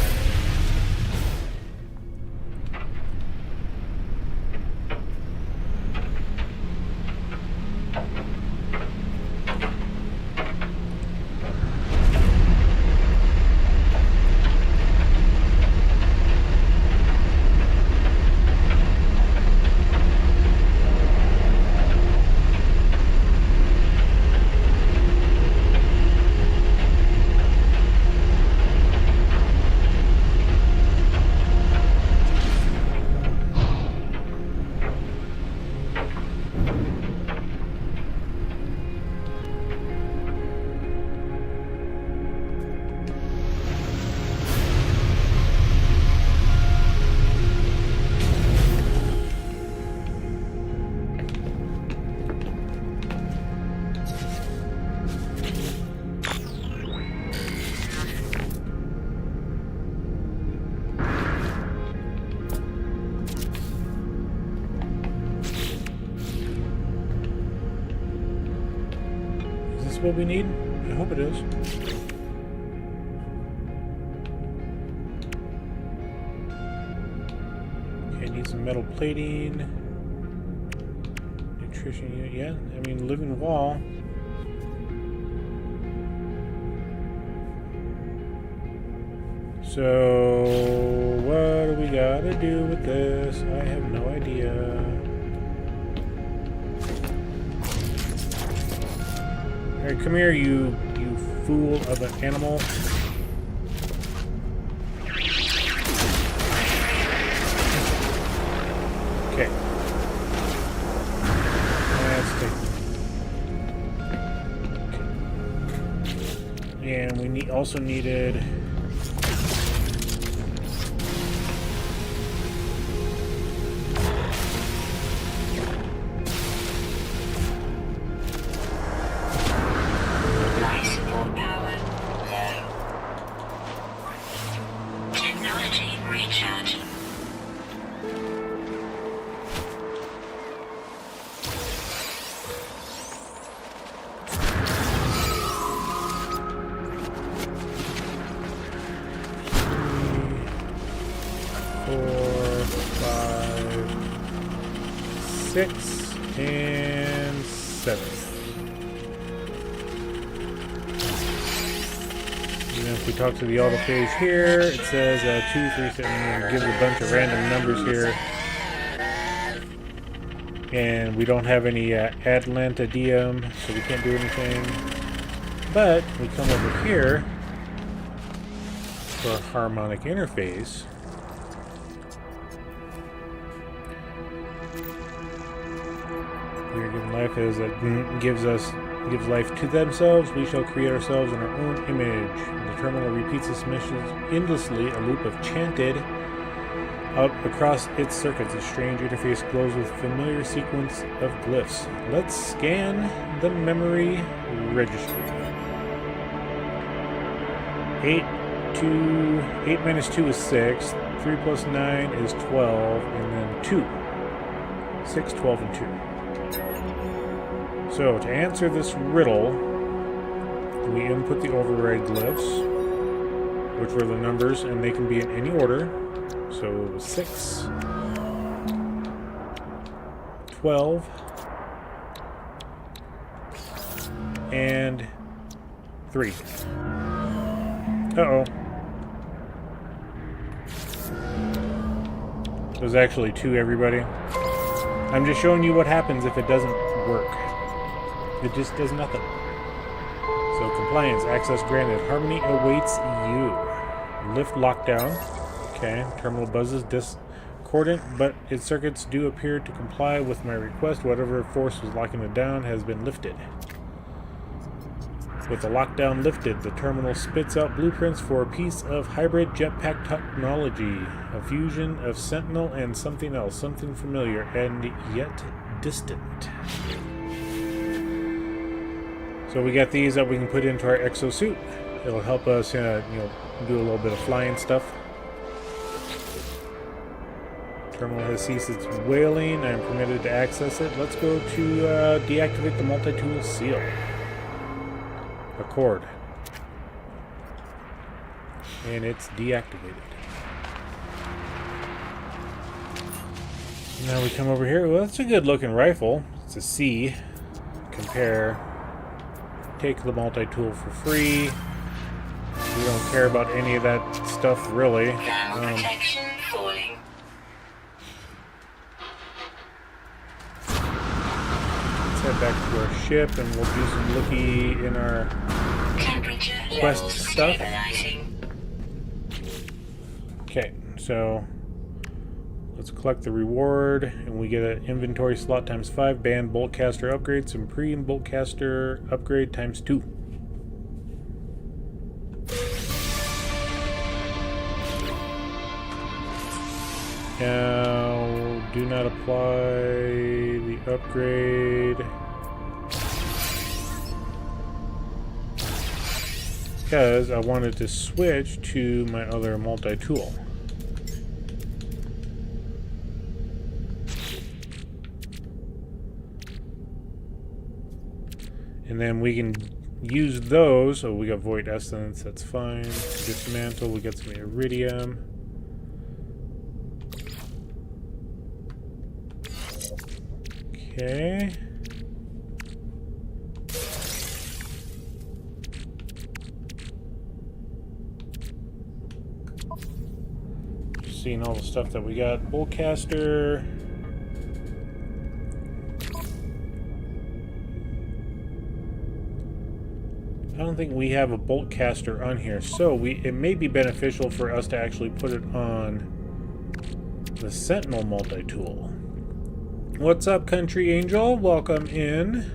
what we need? I hope it is. Okay, need some metal plating. Nutrition unit, yeah. I mean, living wall. So, what do we gotta do with this? I have no idea. Alright, come here, you fool of an animal. Okay. Let's take. Okay. And we also needed. Six and 7. And if we talk to the auto page here, it says 2, 3, 7, and it gives a bunch of random numbers here. And we don't have any Atlantidium, so we can't do anything. But we come over here for a harmonic interface. We are given life as that gives life to themselves. We shall create ourselves in our own image. The terminal repeats this mission endlessly, a loop of chanted out across its circuits. A strange interface glows with familiar sequence of glyphs. Let's scan the memory registry. 8 minus 2 is 6. 3 plus 9 is 12, and then 2. 6, 12, and 2. So, to answer this riddle, we input the override glyphs, which were the numbers, and they can be in any order. So, it was 6, 12, and 3. Uh-oh. There's actually 2, everybody. I'm just showing you what happens if it doesn't work. It just does nothing. So compliance, access granted. Harmony awaits you. Lift lockdown. Okay, terminal buzzes discordant, but its circuits do appear to comply with my request. Whatever force was locking it down has been lifted. With the lockdown lifted, the terminal spits out blueprints for a piece of hybrid jetpack technology. A fusion of Sentinel and something else. Something familiar and yet distant. So we got these that we can put into our exosuit. It'll help us, do a little bit of flying stuff. Terminal has ceased its wailing. I am permitted to access it. Let's go to deactivate the multi-tool seal. Accord. And it's deactivated. Now we come over here. Well, that's a good looking rifle. It's a C. Compare. Take the multi-tool for free. We don't care about any of that stuff, really. Protection falling. Let's head back to our ship, and we'll do some looky in our quest stuff. Okay, so let's collect the reward, and we get an inventory slot times 5, band boltcaster upgrade, supreme boltcaster upgrade times 2. Now, do not apply the upgrade because I wanted to switch to my other multi-tool. And then we can use those. So we got Void Essence, that's fine. Dismantle, we got some Iridium. Okay. Just seeing all the stuff that we got. Bullcaster. I don't think we have a bolt caster on here, so it may be beneficial for us to actually put it on the Sentinel multi-tool. What's up, Country Angel? Welcome in.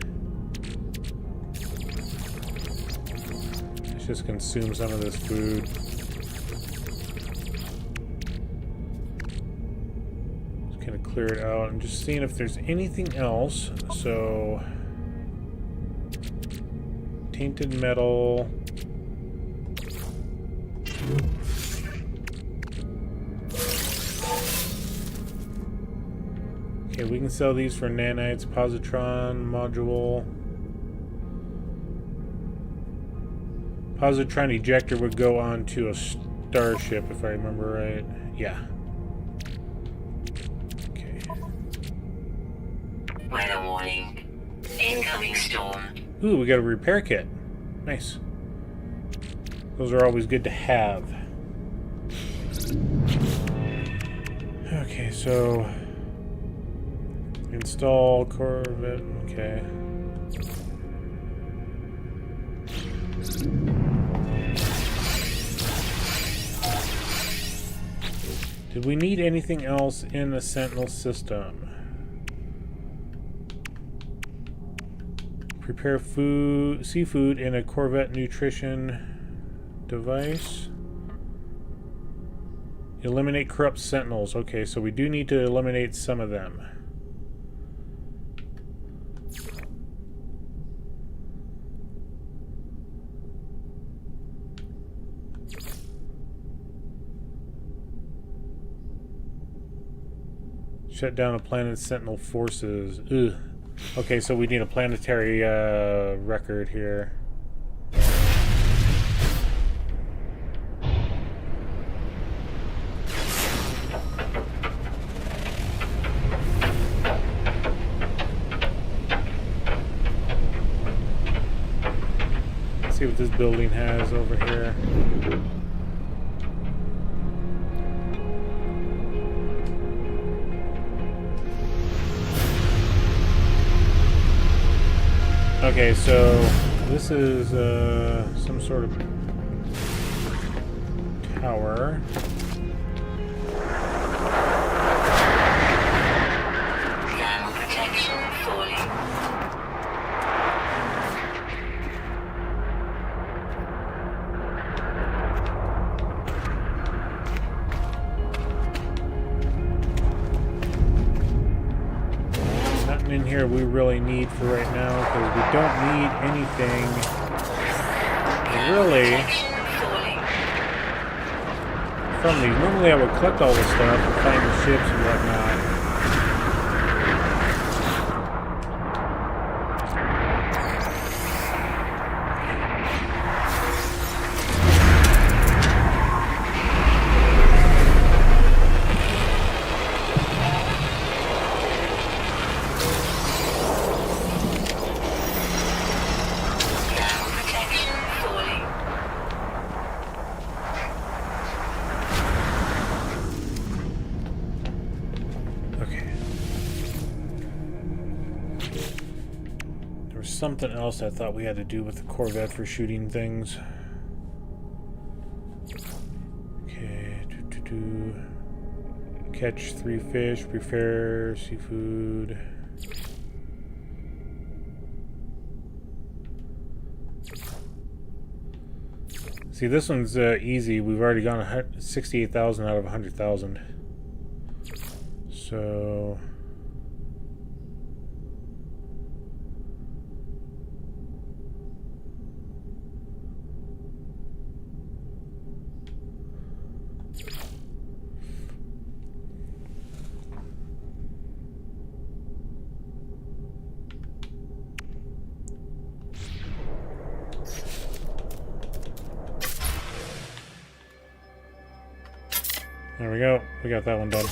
Let's just consume some of this food. Just kind of clear it out. I'm just seeing if there's anything else. So... Tainted metal. Okay, we can sell these for nanites. Positron module. Positron ejector would go on to a starship, if I remember right. Yeah. Okay. Weather warning. Incoming storm. Ooh, we got a repair kit. Nice. Those are always good to have. Okay, so... Install Corvette. Okay. Did we need anything else in the Sentinel system? Prepare food, seafood in a Corvette nutrition device. Eliminate corrupt sentinels. Okay, so we do need to eliminate some of them. Shut down a planet's sentinel forces. Ugh. Okay, so we need a planetary record here. Let's see what this building has over here. Okay, so this is some sort of tower. Thermal protection falling. Nothing in here we really need for right now, because we don't need anything really from these. Normally I would collect all this stuff and find the ships and whatnot. Something else I thought we had to do with the Corvette for shooting things. Okay. Catch 3 fish, prepare seafood. See, this one's easy. We've already gone 68,000 out of 100,000. So... There we go. We got that one done.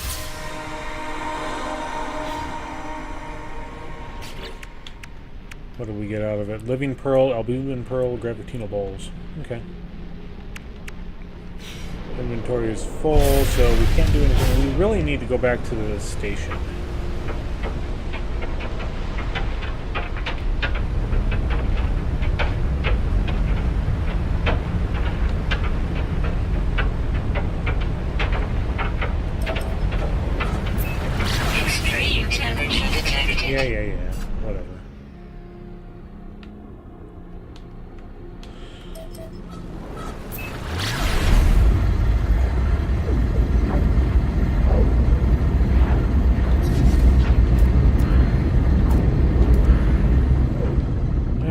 What did we get out of it? Living Pearl, Albumin Pearl, Gravitino Balls. Okay. Inventory is full, so we can't do anything. We really need to go back to the station. Extreme temperature detected. Yeah. Whatever.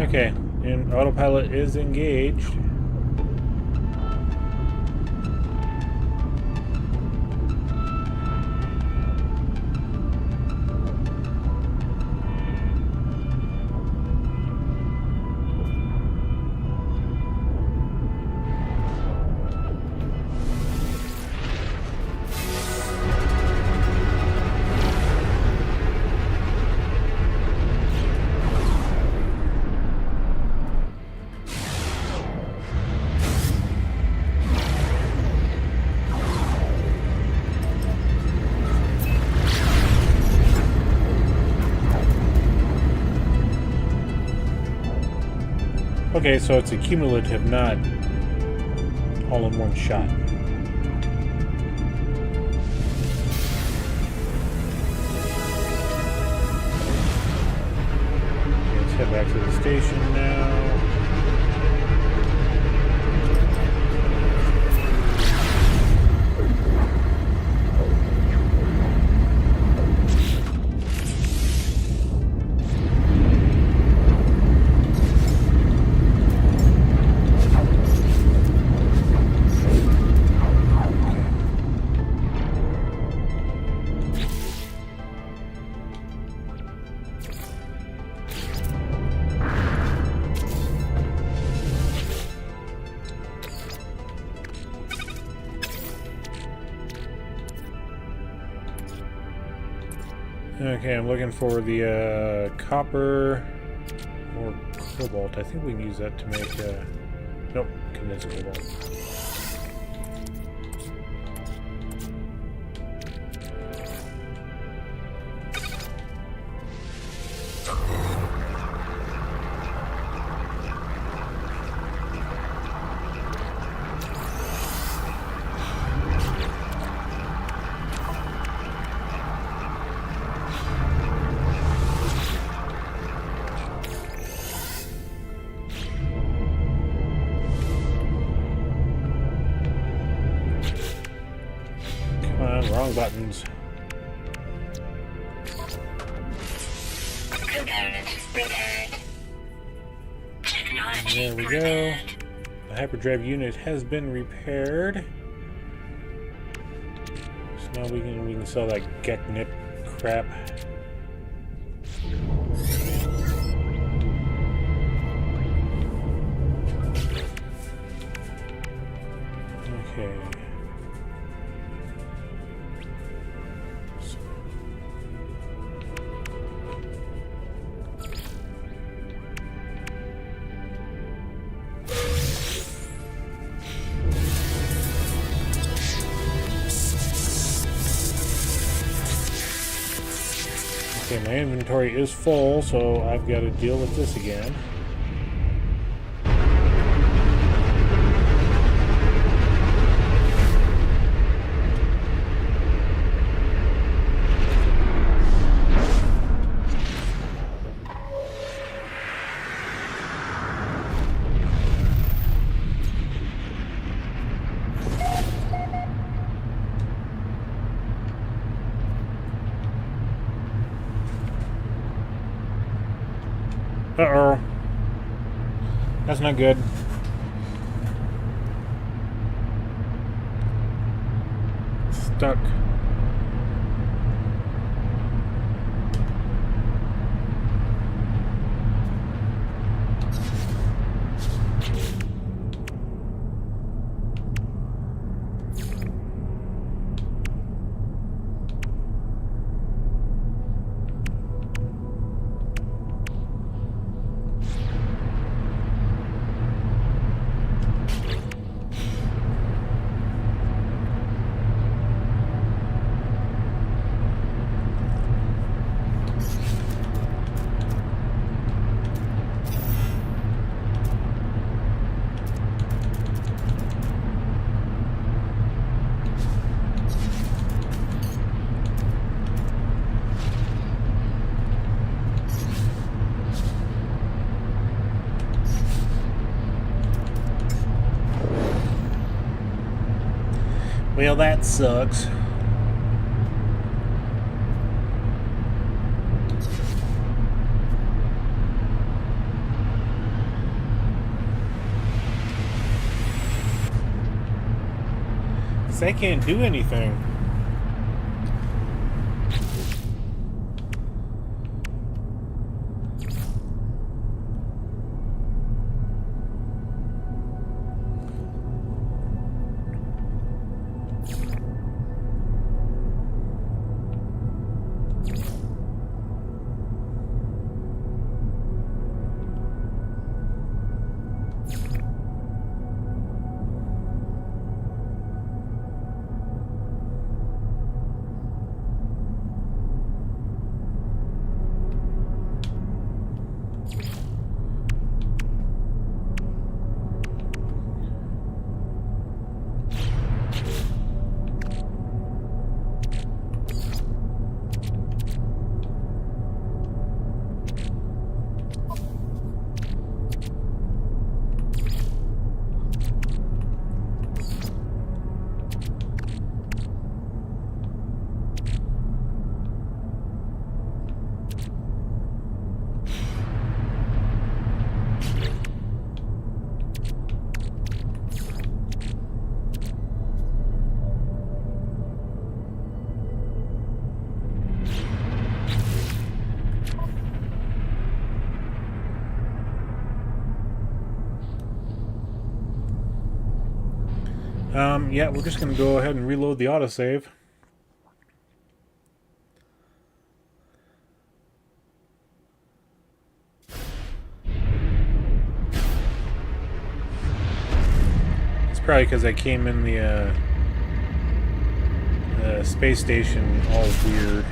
Okay, and autopilot is engaged. Okay, so it's a cumulative, not all in one shot. Let's head back to the station now. Okay, I'm looking for the copper or cobalt. I think we can use that to make nope, condensed cobalt. Wrong buttons. Component repaired. Technology There we go. repaired. The hyperdrive unit has been repaired. So now we can sell that Geknip crap. Okay. Okay, my inventory is full, so I've got to deal with this again. Uh-oh. That's not good. Stuck. Well, that sucks. I can't do anything. Yeah, we're just going to go ahead and reload the autosave. It's probably because I came in the space station all weird.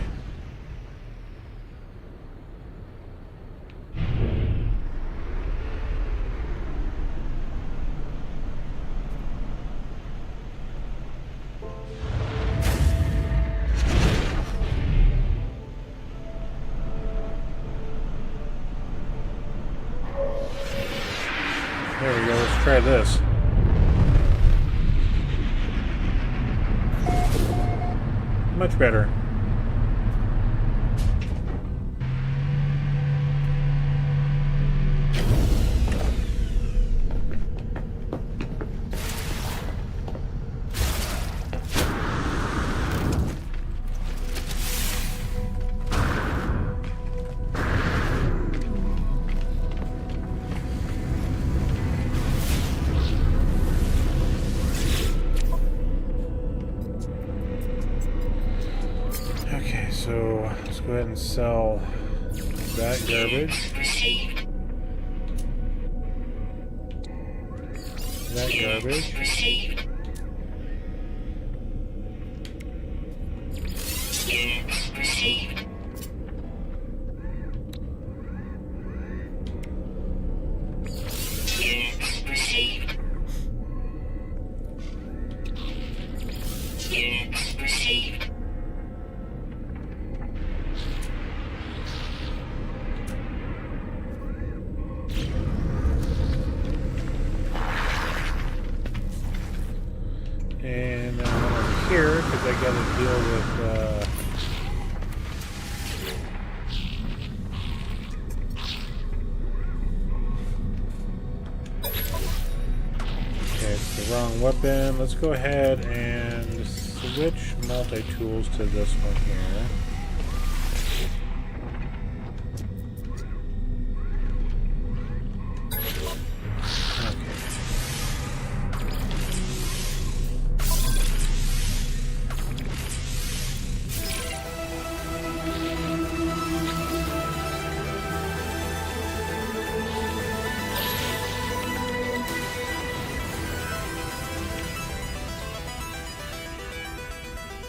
There we go, let's try this. Much better. So let's go ahead and sell that garbage. That garbage. And over here, because I got to deal with okay, it's the wrong weapon. Let's go ahead and switch multi-tools to this one here.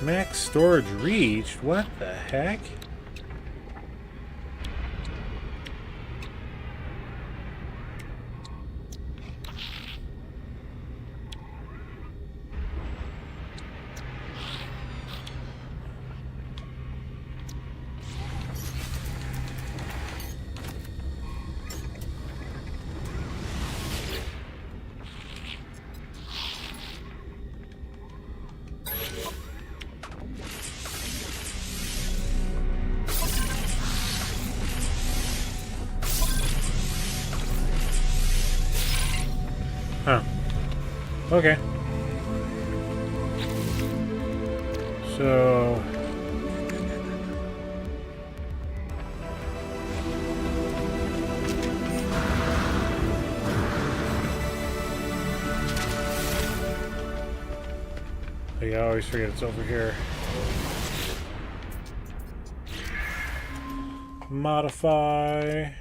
Max storage reached? What the heck? Okay. So... I always forget it's over here. Modify.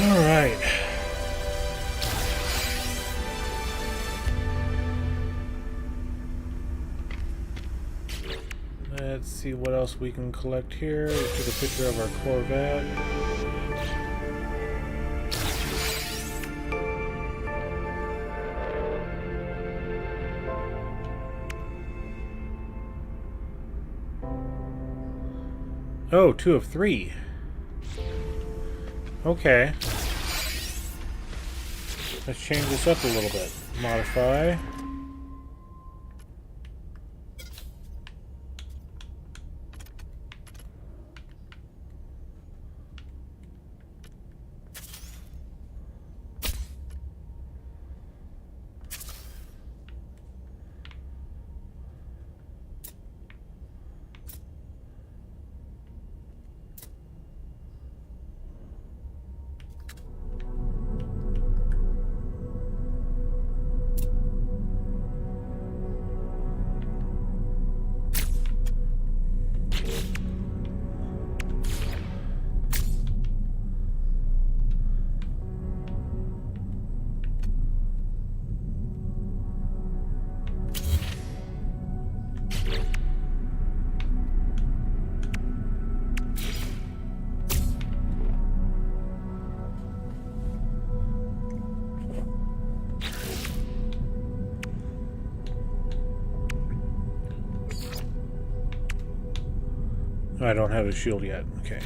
All right. Let's see what else we can collect here. We took a picture of our Corvette. Oh, 2 of 3. Okay. Let's change this up a little bit. Modify. I don't have a shield yet. Okay.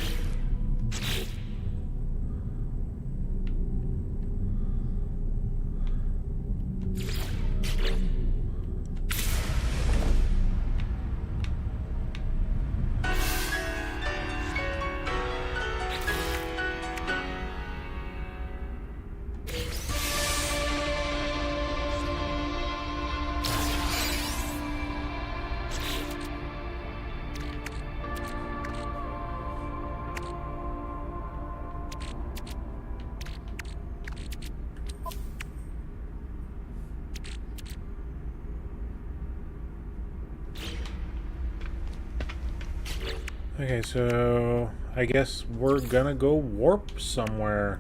Okay, so I guess we're gonna go warp somewhere.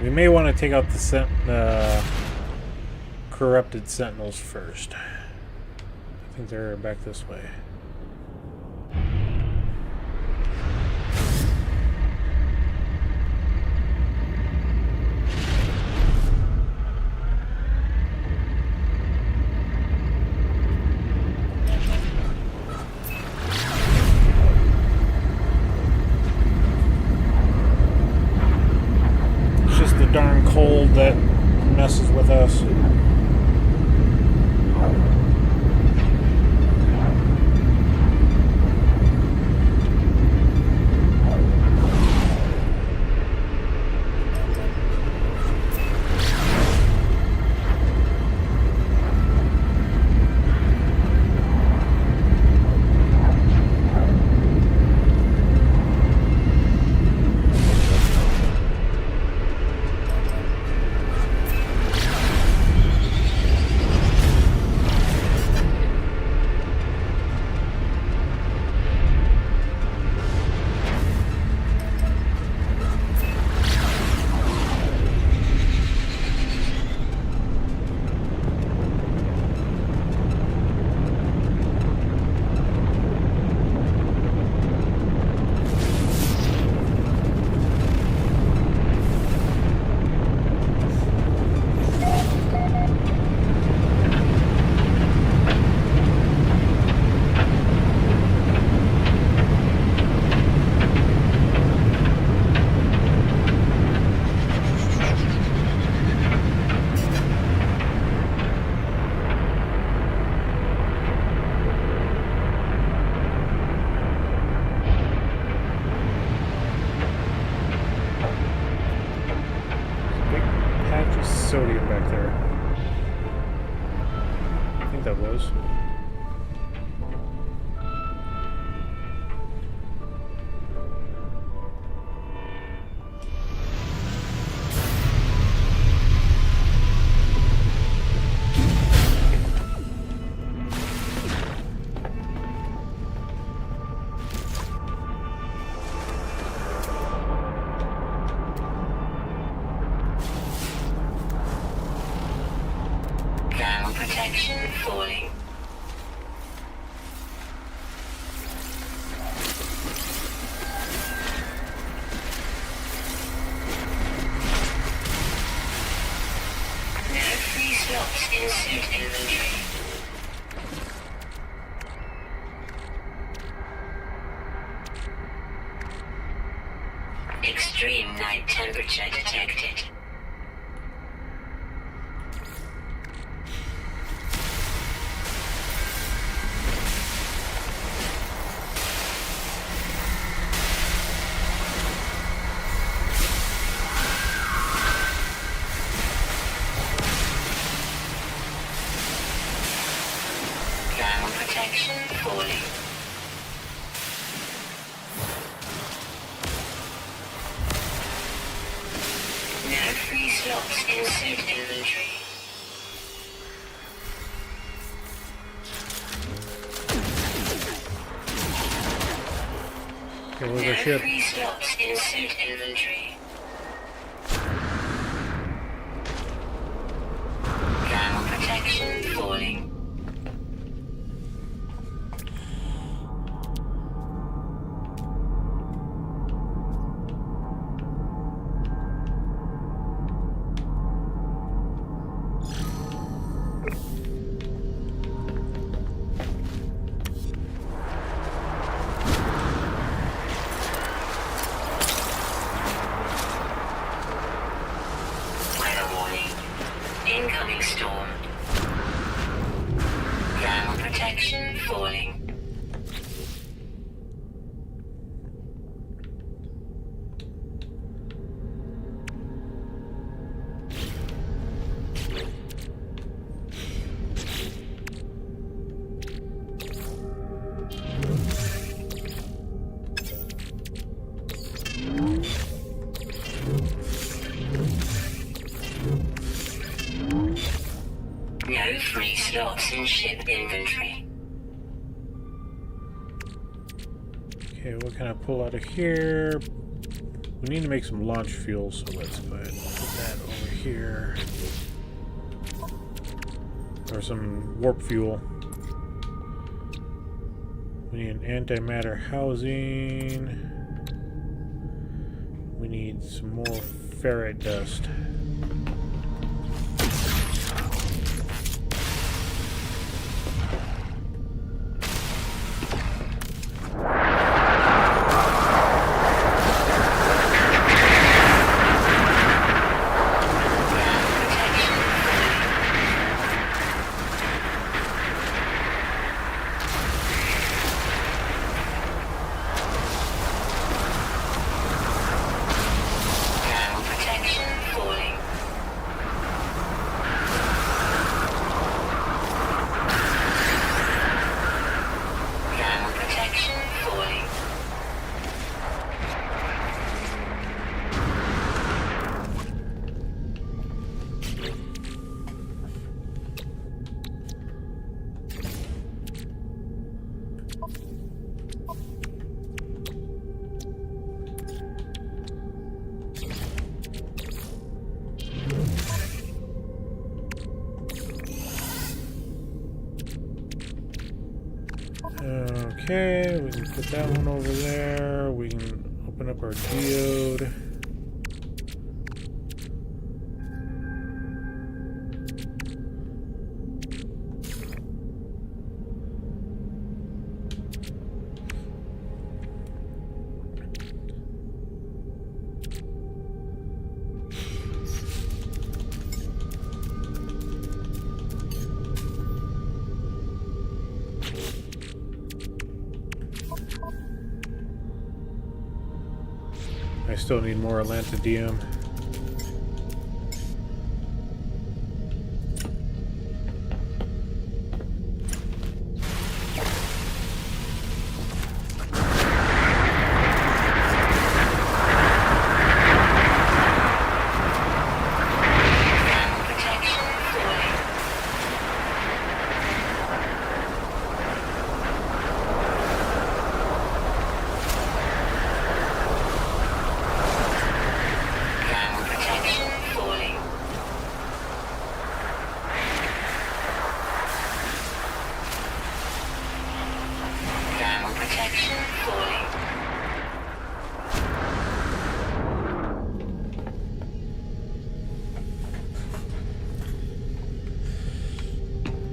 We may want to take out the corrupted sentinels first. I think they're back this way. Darn cold that messes with us. Sodium back there. I think that was. Protection falling. No free slots in suit inventory. Extreme night temperature detected. Protection falling. No free slots in suit inventory. Okay, where's no our ship? Free slots in suit inventory. protection falling. Incoming storm. Thermal protection falling. No free slots in ship inventory. Okay, what can I pull out of here? We need to make some launch fuel, so let's go ahead and put that over here. Or some warp fuel. We need an antimatter housing. We need some more ferrite dust. Okay, we can put that one over there. We can open up our geode. I still need more Atlantidium.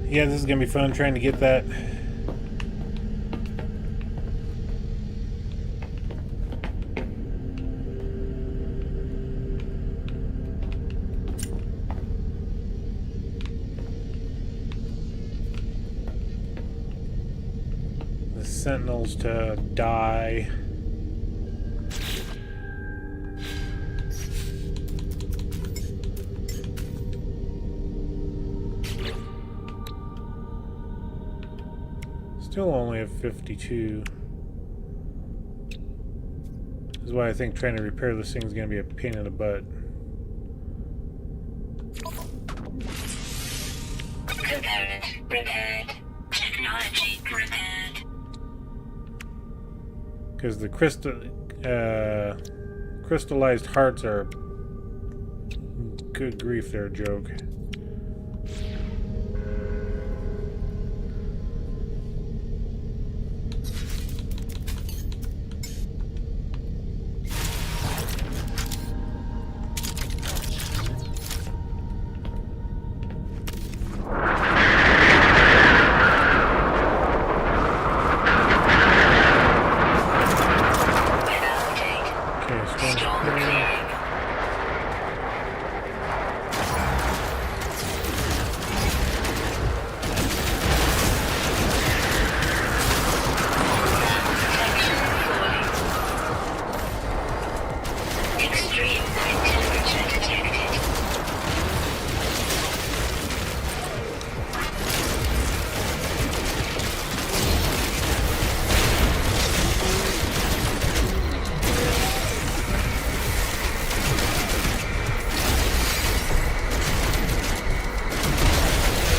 Yeah, this is gonna be fun trying to get that. The sentinels to die. Still only at 52. This is why I think trying to repair this thing is going to be a pain in the butt. Component repaired. Technology repaired. Because the crystallized hearts are... Good grief, they're a joke. Storm clearing. Extreme night temperature detected.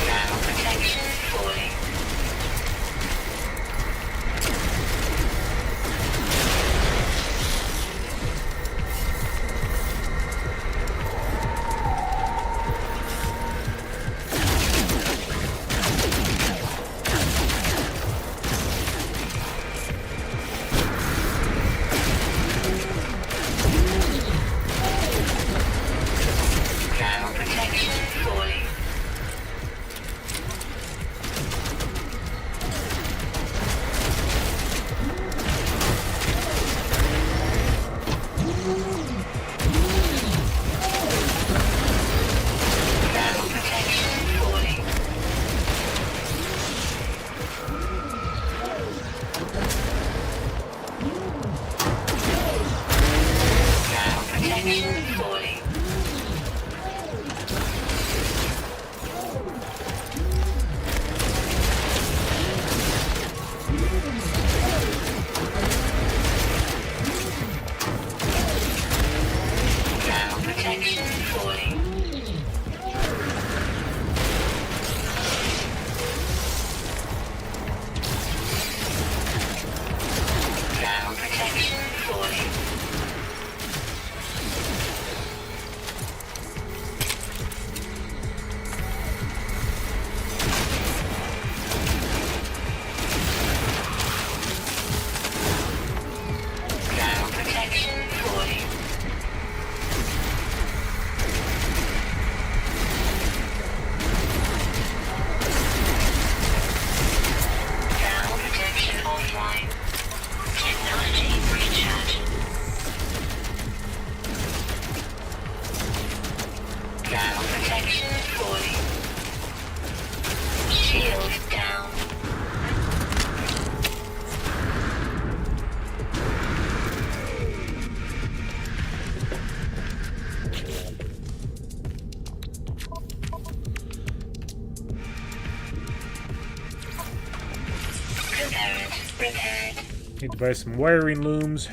Ground protection falling. Ground protection falling. Ground protection falling. Ground protection falling. Ground protection falling. Ground protection falling. Ground protection falling. Ground protection offline. Technology recharge. Ground protection falling. Shield down. Prepared. Need to buy some wiring looms.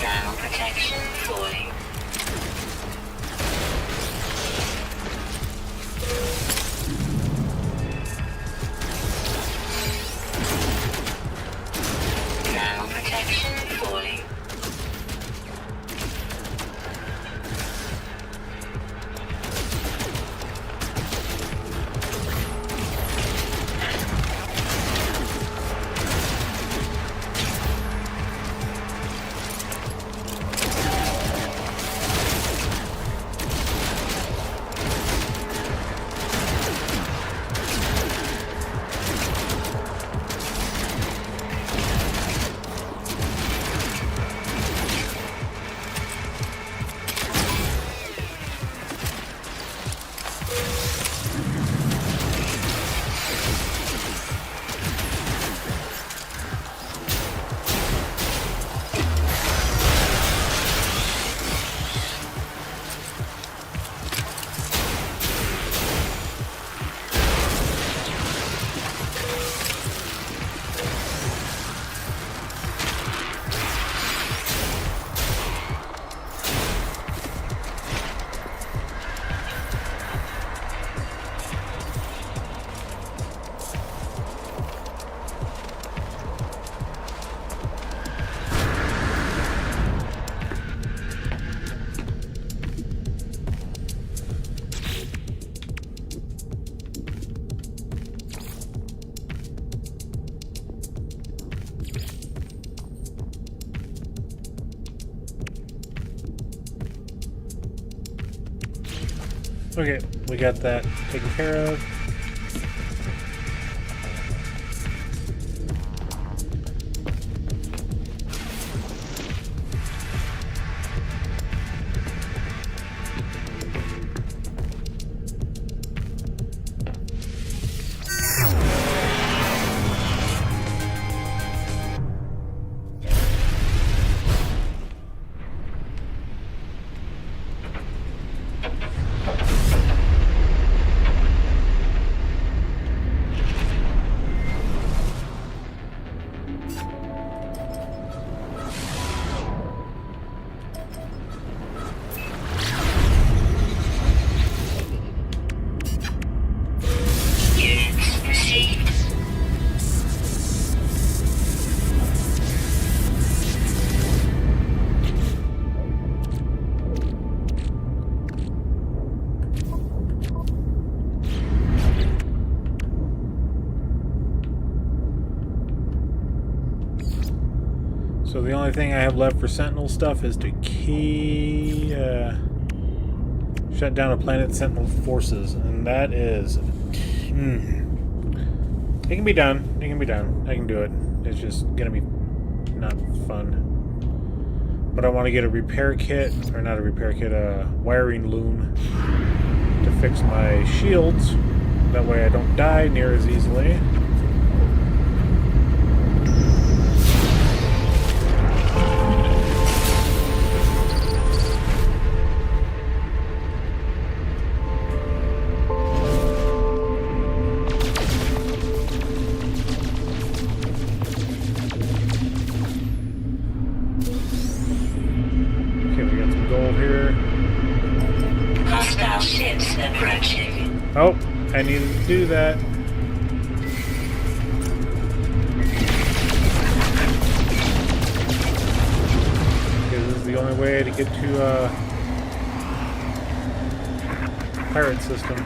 Ground protection falling. Okay, we got that taken care of. So the only thing I have left for Sentinel stuff is to shut down a planet's Sentinel forces, and that is... It can be done. It can be done. I can do it. It's just gonna be not fun. But I want to get a repair kit, or not a repair kit, a wiring loom to fix my shields. That way I don't die near as easily. Oh, I needed to do that. Because this is the only way to get to pirate system.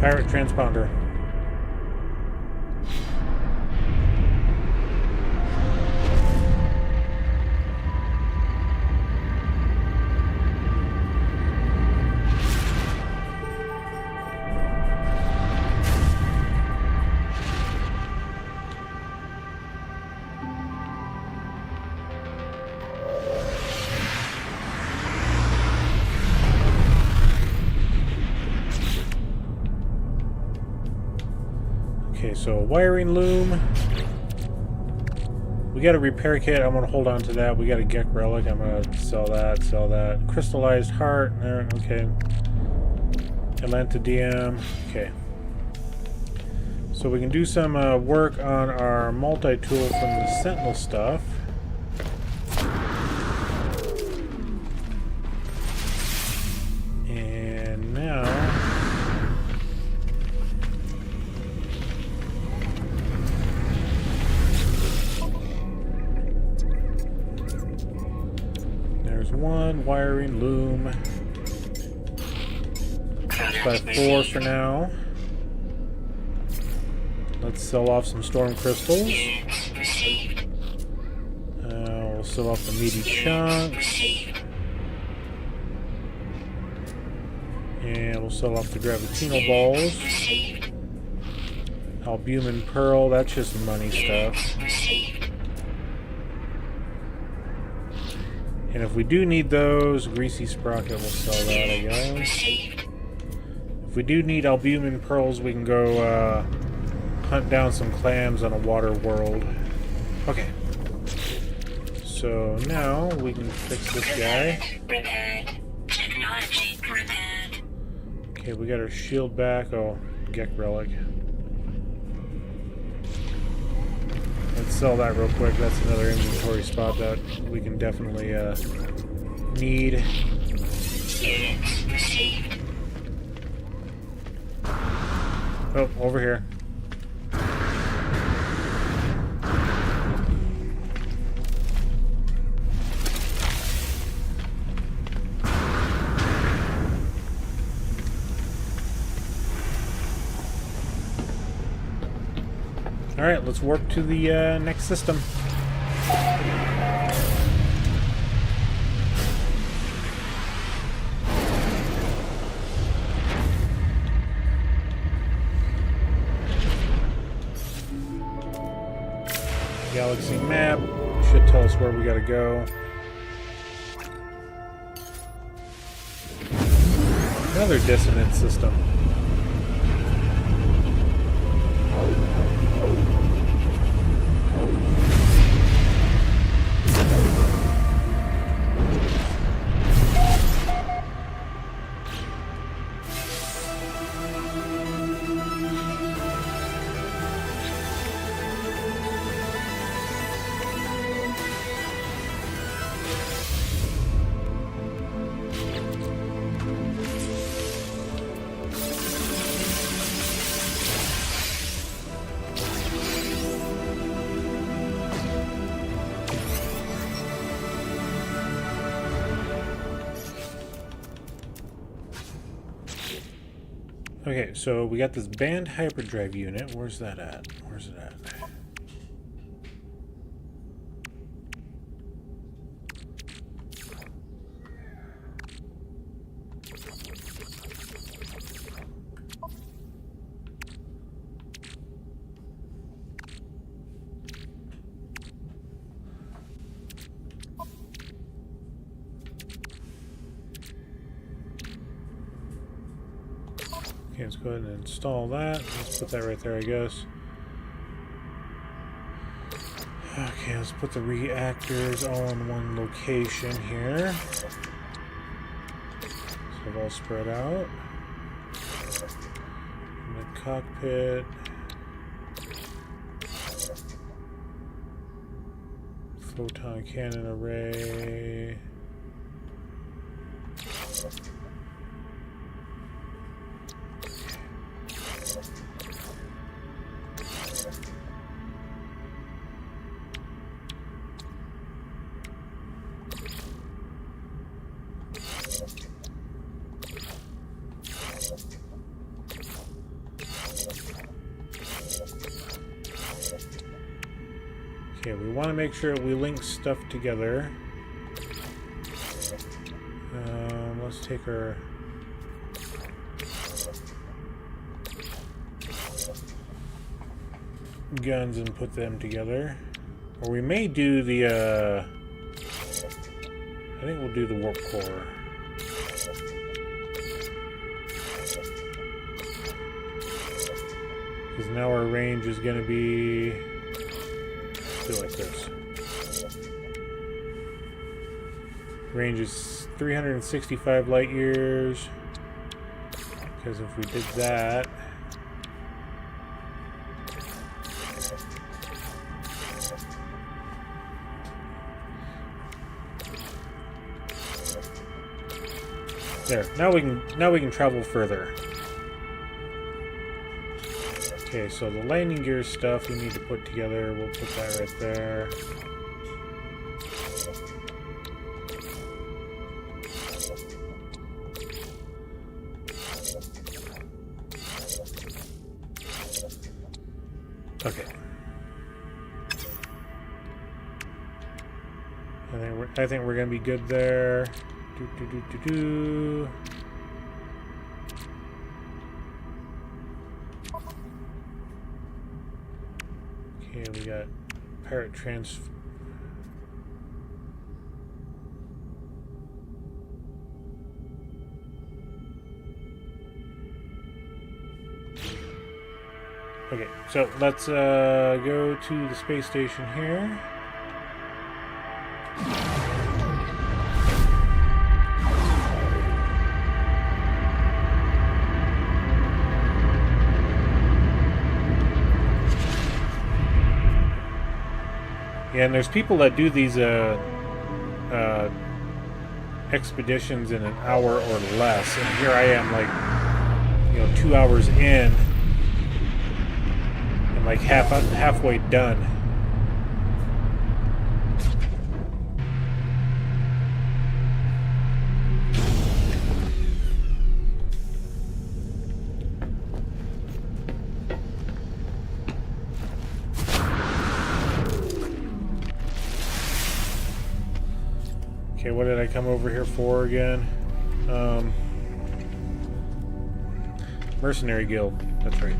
Pirate transponder. So wiring loom. We got a repair kit. I'm gonna hold on to that. We got a Geek relic. I'm gonna sell that. Sell that. Crystallized heart. Okay. Atlantidium. Okay. So we can do some work on our multi-tool from the Sentinel stuff. And now. One wiring loom. 5x4 for now. Let's sell off some storm crystals. We'll sell off the meaty chunks. And we'll sell off the gravitino balls. Albumin pearl, that's just money stuff. And if we do need those, greasy sprocket, we'll sell that, I Unit guess. received. If we do need albumin pearls, we can go hunt down some clams on a water world. Okay. So now we can fix this guy. Repaired. Technology repaired. Okay, we got our shield back. Oh, Geek relic. Let's sell that real quick. That's another inventory spot that we can definitely need. Units received. Oh, over here. Alright, let's warp to the next system. Galaxy map should tell us where we gotta go. Another dissonant system. Okay, so we got this band hyperdrive unit. Where's that at? Where's it at? Okay, let's go ahead and install that. Let's put that right there, I guess. Okay, let's put the reactors all in one location here. So they're all spread out. In the cockpit. Photon cannon array. Okay, we want to make sure we link stuff together. Let's take our guns and put them together. Or we may do the, I think we'll do the warp core. Because now our range is going to be... do it like this. Range is 365 light years. Because if we did that... There. Now we can travel further. Okay, so the landing gear stuff we need to put together. We'll put that right there. Okay. I think we're gonna be good there. Okay, we got parrot Okay, so let's go to the space station here. Yeah, and there's people that do these expeditions in an hour or less, and here I am, like, 2 hours in, and like halfway done. Okay, what did I come over here for again? Mercenary Guild. That's right.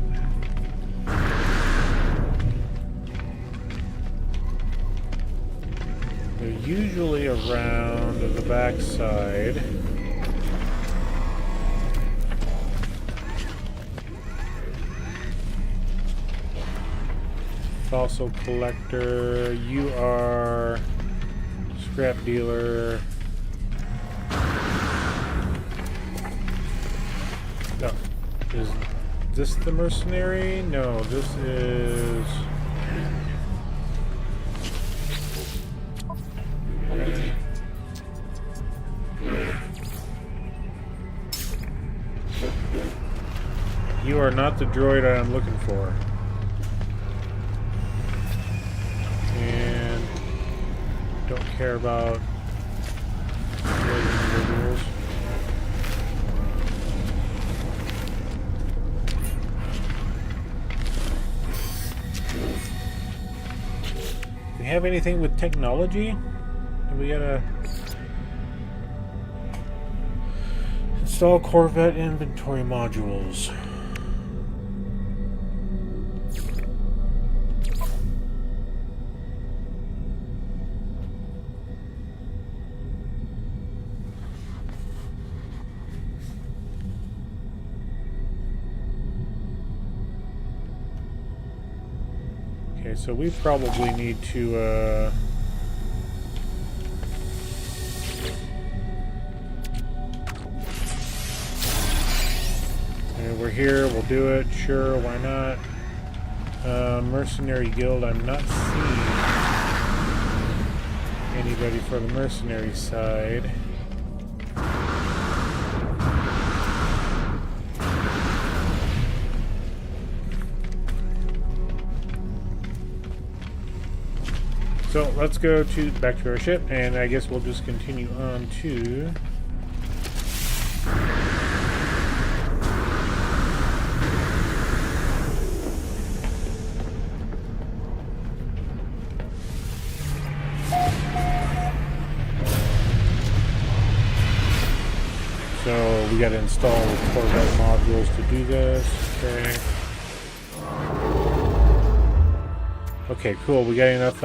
They're usually around the back side. Fossil collector. You are scrap dealer. No. Is this the mercenary? No, this is... You are not the droid I'm looking for. And don't care about individuals. Do we have anything with technology? Do we gotta install Corvette inventory modules? So we probably need to we're here, we'll do it, sure, why not? Mercenary Guild, I'm not seeing anybody for the mercenary side. So let's go back to our ship, and I guess we'll just continue on to so we got to install Corvette modules to do this. Okay. Okay, cool. We got enough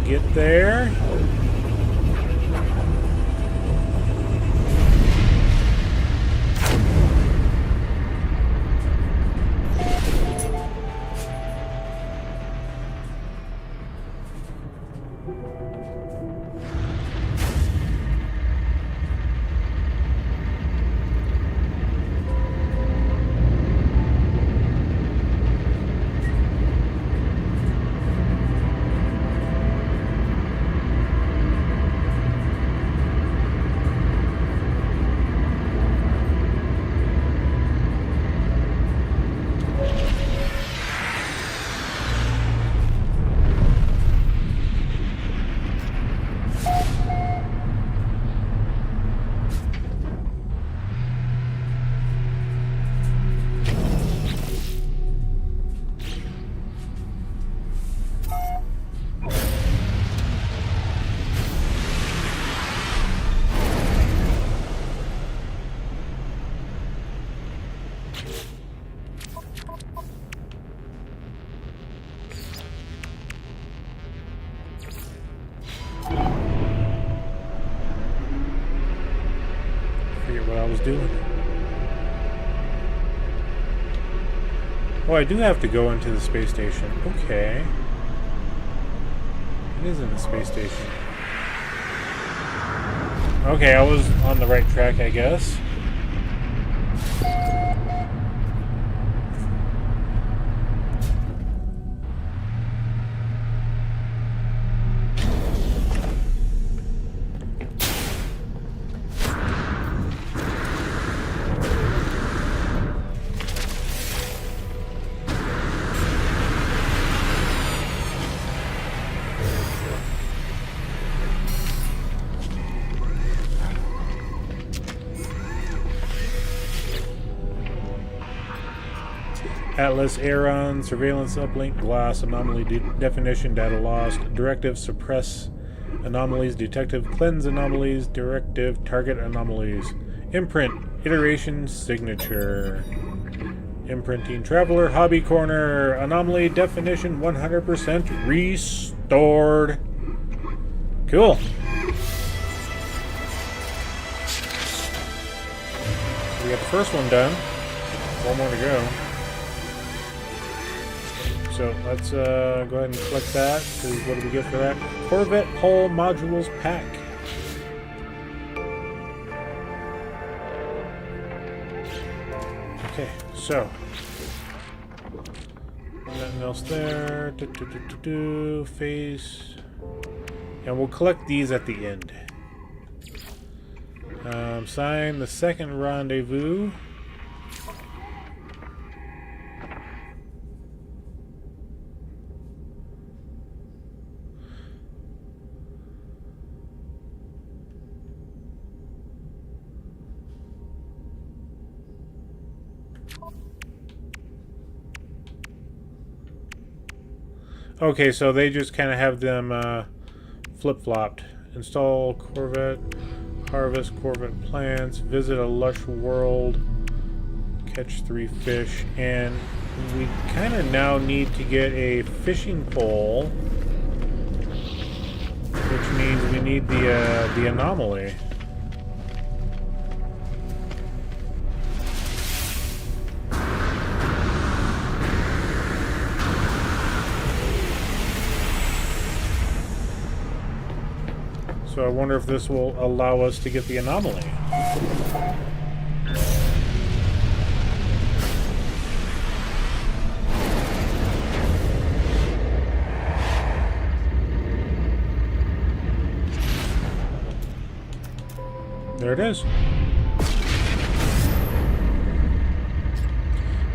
get there. was doing. Oh, I do have to go into the space station. Okay. It is in the space station. Okay, I was on the right track, I guess. Atlas, Aeron, surveillance uplink, glass, anomaly definition, data lost, directive, suppress anomalies, detective, cleanse anomalies, directive, target anomalies, imprint, iteration, signature, imprinting, traveler, hobby corner, anomaly definition 100% restored. Cool. We got the first one done. One more to go. So let's go ahead and click that. Because what do we get for that? Corvette Hull Modules Pack. Okay, so nothing else there. Face, and we'll collect these at the end. Sign the second rendezvous. Okay, so they just kind of have them flip-flopped. Install Corvette, harvest Corvette plants, visit a lush world, catch 3 fish, and we kind of now need to get a fishing pole, which means we need the anomaly. So I wonder if this will allow us to get the anomaly. There it is.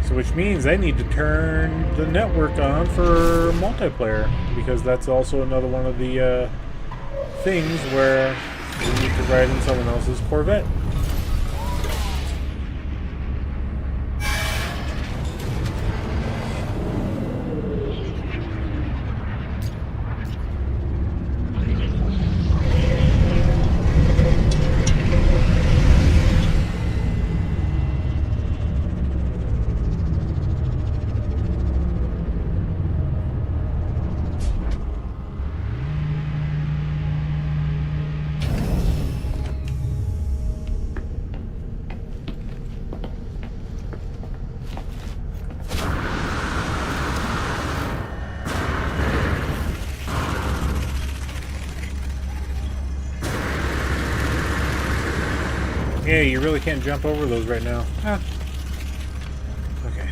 So which means I need to turn the network on for multiplayer, because that's also another one of the things where we need to ride in someone else's Corvette. Yeah, you really can't jump over those right now. Huh. Okay.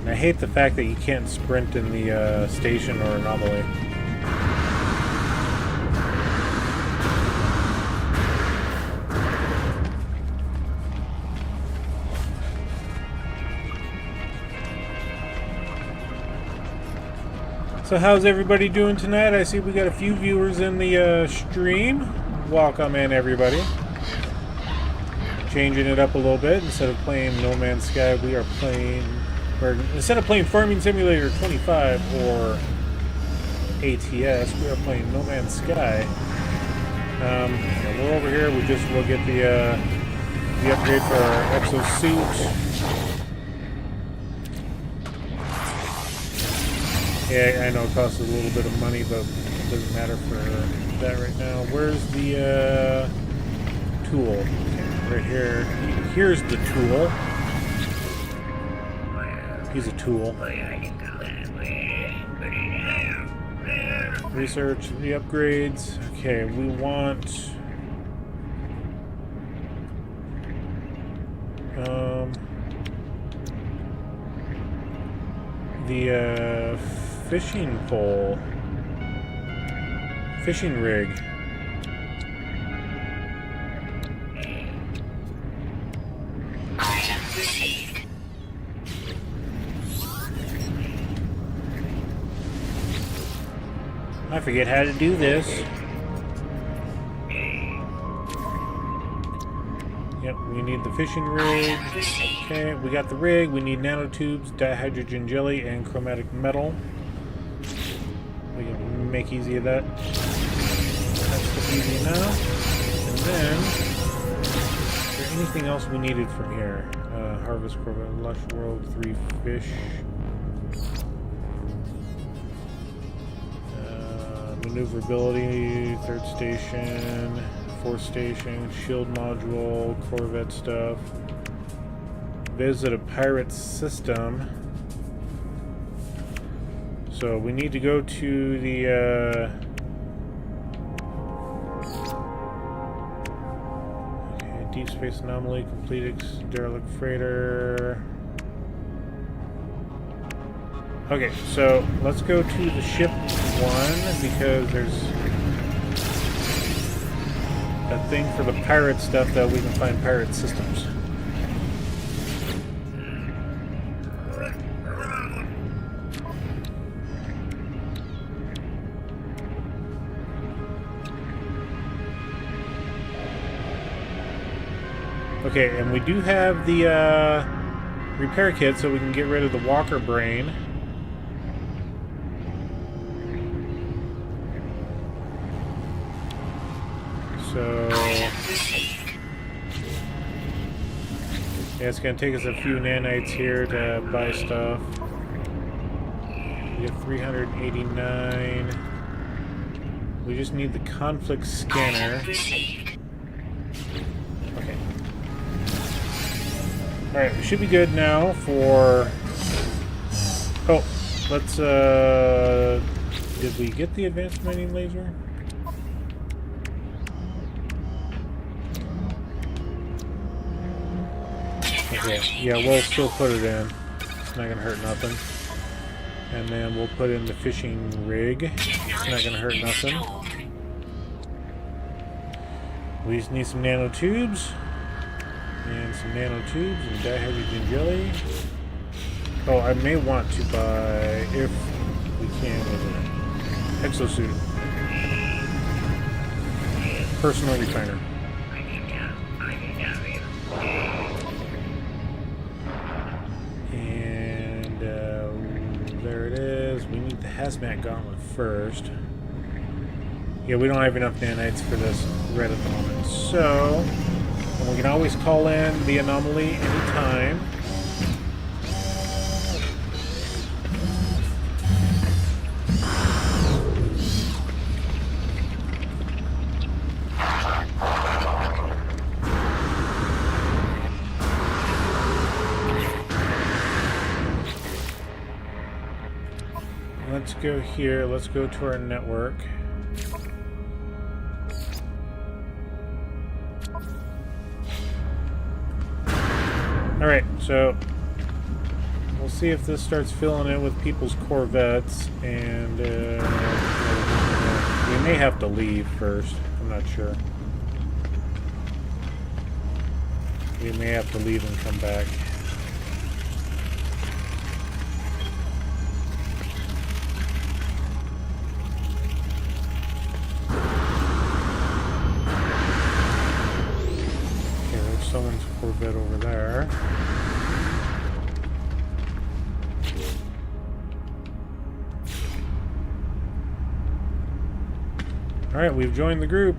And I hate the fact that you can't sprint in the station or anomaly. So how's everybody doing tonight? I see we got a few viewers in the stream. Welcome in, everybody. Changing it up a little bit. Instead of playing No Man's Sky, we are playing... Or instead of playing Farming Simulator 25 or ATS, we are playing No Man's Sky. And we're over here. We'll get the upgrade for our exosuit. Yeah, I know it costs a little bit of money, but it doesn't matter for that right now. Where's the tool? Okay, right here. Here's the tool. He's a tool. Research the upgrades. Okay, we want the fishing pole, fishing rig. I forget how to do this. Yep, we need the fishing rig. Okay, we got the rig. We need nanotubes, dihydrogen jelly, and chromatic metal. We can make easy of that. That's easy enough. And then, is there anything else we needed from here? Harvest Corvette, Lush World, 3 fish. Maneuverability, 3rd station, 4th station, shield module, Corvette stuff. Visit a pirate system. So we need to go to the okay, deep space anomaly, complete derelict freighter. Okay, so let's go to the ship one because there's a thing for the pirate stuff that we can find pirate systems. Okay, and we do have the repair kit so we can get rid of the walker brain. So, yeah, it's going to take us a few nanites here to buy stuff. We get 389. We just need the conflict scanner. Okay. Alright, we should be good now for... Oh, let's, did we get the advanced mining laser? Okay, yeah, we'll still put it in. It's not gonna hurt nothing. And then we'll put in the fishing rig. It's not gonna hurt nothing. We just need some nanotubes. And some nanotubes and dihydrogen jelly. Oh, I may want to buy, if we can, exosuit. Personal refiner. There it is. We need the hazmat gauntlet first. Yeah, we don't have enough nanites for this right at the moment. So, and we can always call in the anomaly anytime. Let's go here. Let's go to our network. Alright, so we'll see if this starts filling in with people's Corvettes, and we may have to leave first. I'm not sure. We may have to leave and come back. Someone's Corvette over there. Alright, we've joined the group.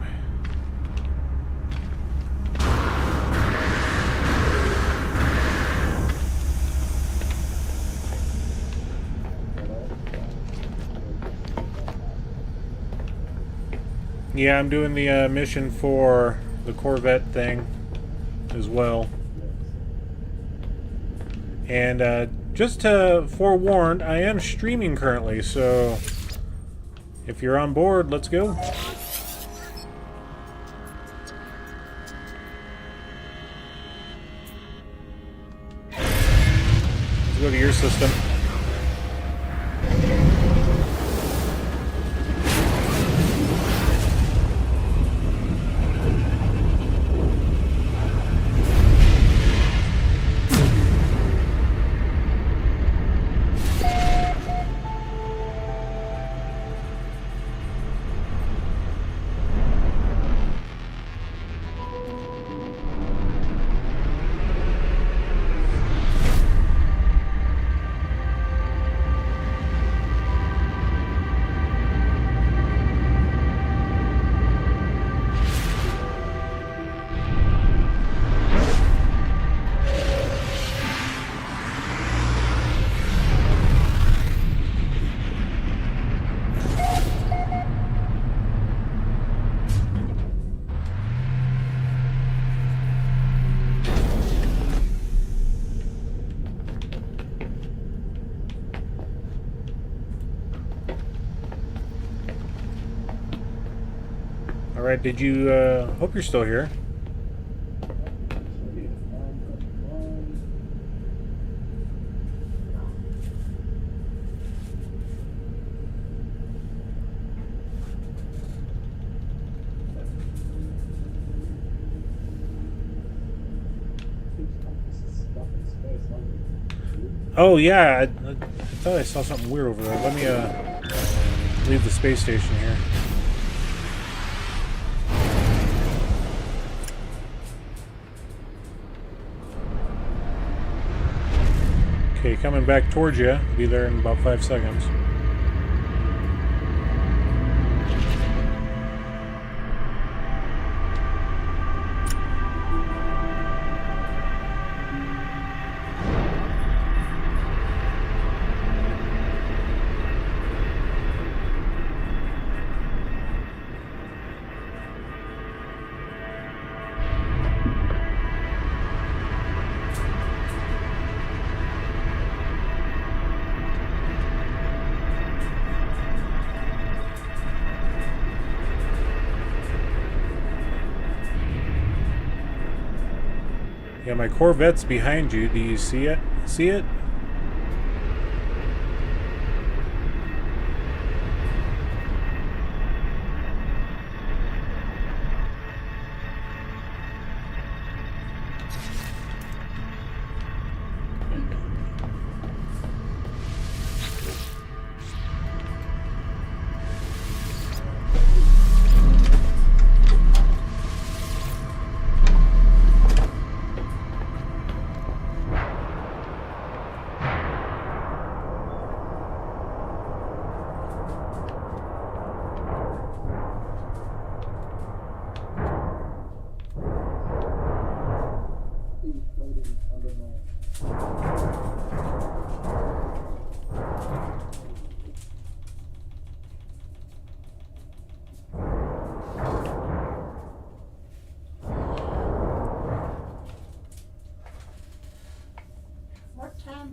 Yeah, I'm doing the mission for the Corvette thing as well. And just to forewarn, I am streaming currently, so if you're on board, let's go. Let's go to your system. Alright, did you, hope you're still here. Oh yeah, I thought I saw something weird over there. Let me leave the space station here. Okay, coming back towards you. Be there in about 5 seconds. Yeah, my Corvette's behind you. Do you see it? See it?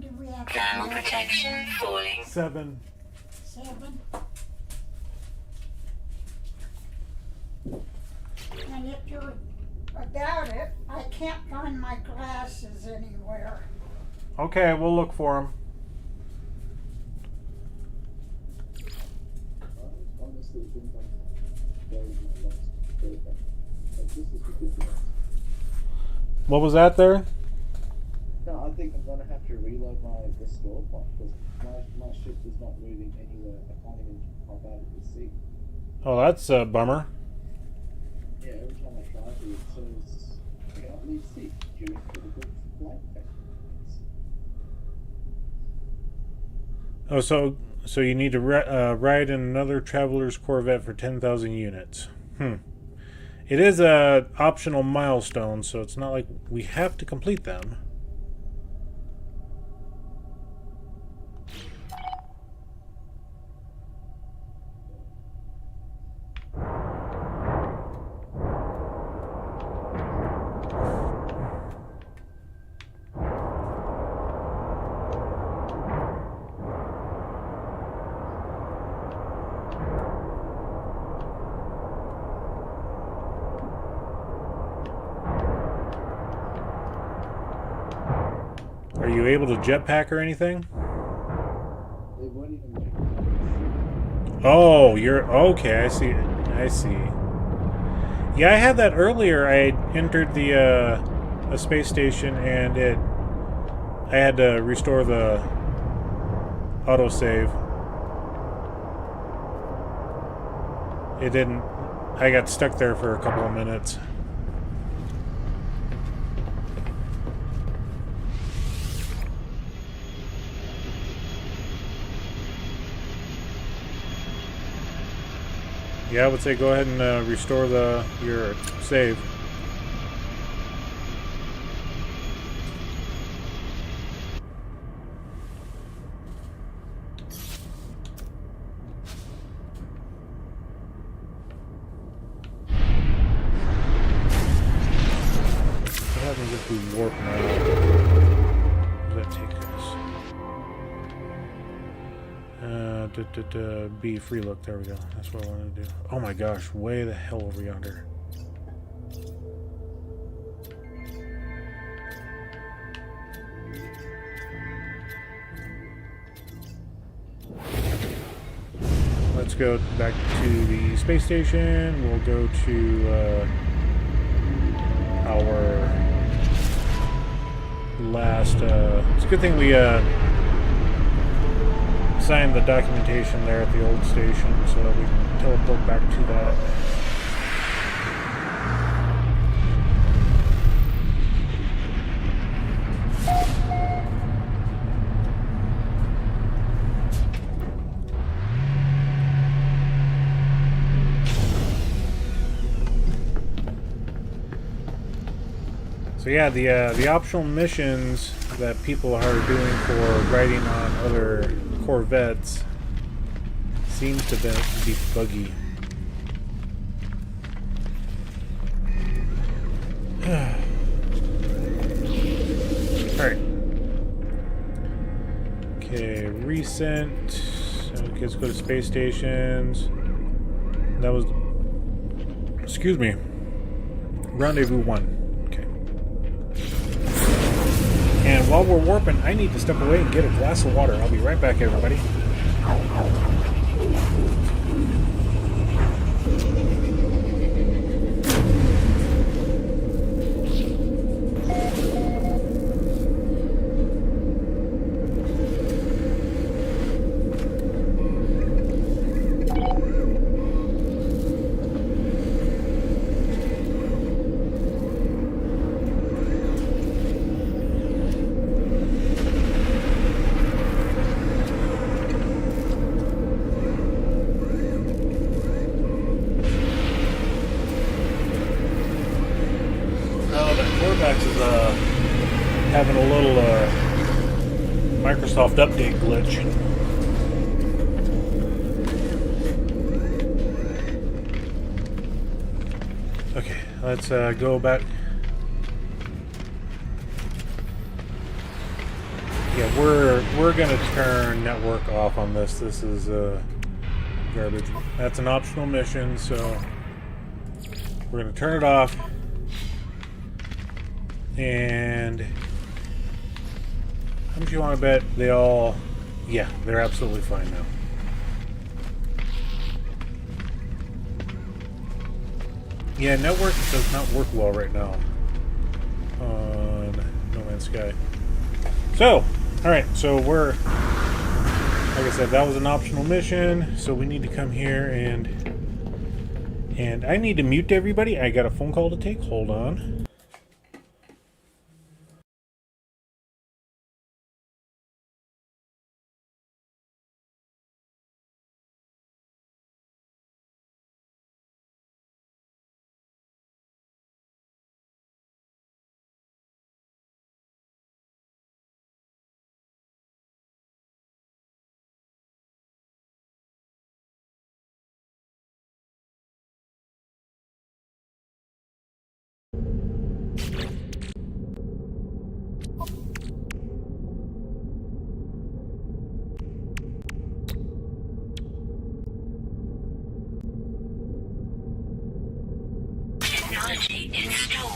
Do we have Thermal protection falling. 7. 7? And if you're about it, I can't find my glasses anywhere. Okay, we'll look for them. What was that there? No, I think I'm going to have to reload the store point because my ship is not moving anywhere. I can't even pop out of the seat. Oh, that's a bummer. Yeah, every time I try to, it says cannot leave seat due to critical flight effects. Oh, so you need to ride in another traveler's Corvette for 10,000 units. It is a optional milestone, so it's not like we have to complete them. you able to jetpack or anything? It wouldn't even make Oh, you're okay. I see. I see. Yeah, I had that earlier. I entered the a space station and I had to restore the autosave. It didn't. I got stuck there for a couple of minutes. Yeah, I would say go ahead and restore your save. What happens if we warp now? Where does that take us? B, free look. There we go. That's what I wanted to do. Oh my gosh, way the hell over yonder. Let's go back to the space station. We'll go to our last. It's a good thing we signed the documentation there at the old station so that we can teleport back to that. So yeah, the optional missions that people are doing for riding on other Corvettes seems to be buggy. Alright. Okay, recent. Okay, let's go to space stations. That was... Excuse me. Rendezvous 1. And while we're warping, I need to step away and get a glass of water. I'll be right back, everybody. Having a little Microsoft update glitch. Okay, let's go back. Yeah, we're gonna turn network off on this. This is garbage. That's an optional mission, so we're gonna turn it off. And how much you want to bet they all... Yeah, they're absolutely fine now. Yeah, network does not work well right now on No Man's Sky. So, alright, so we're... Like I said, that was an optional mission, so we need to come here and I need to mute everybody. I got a phone call to take. Hold on. Technology installed.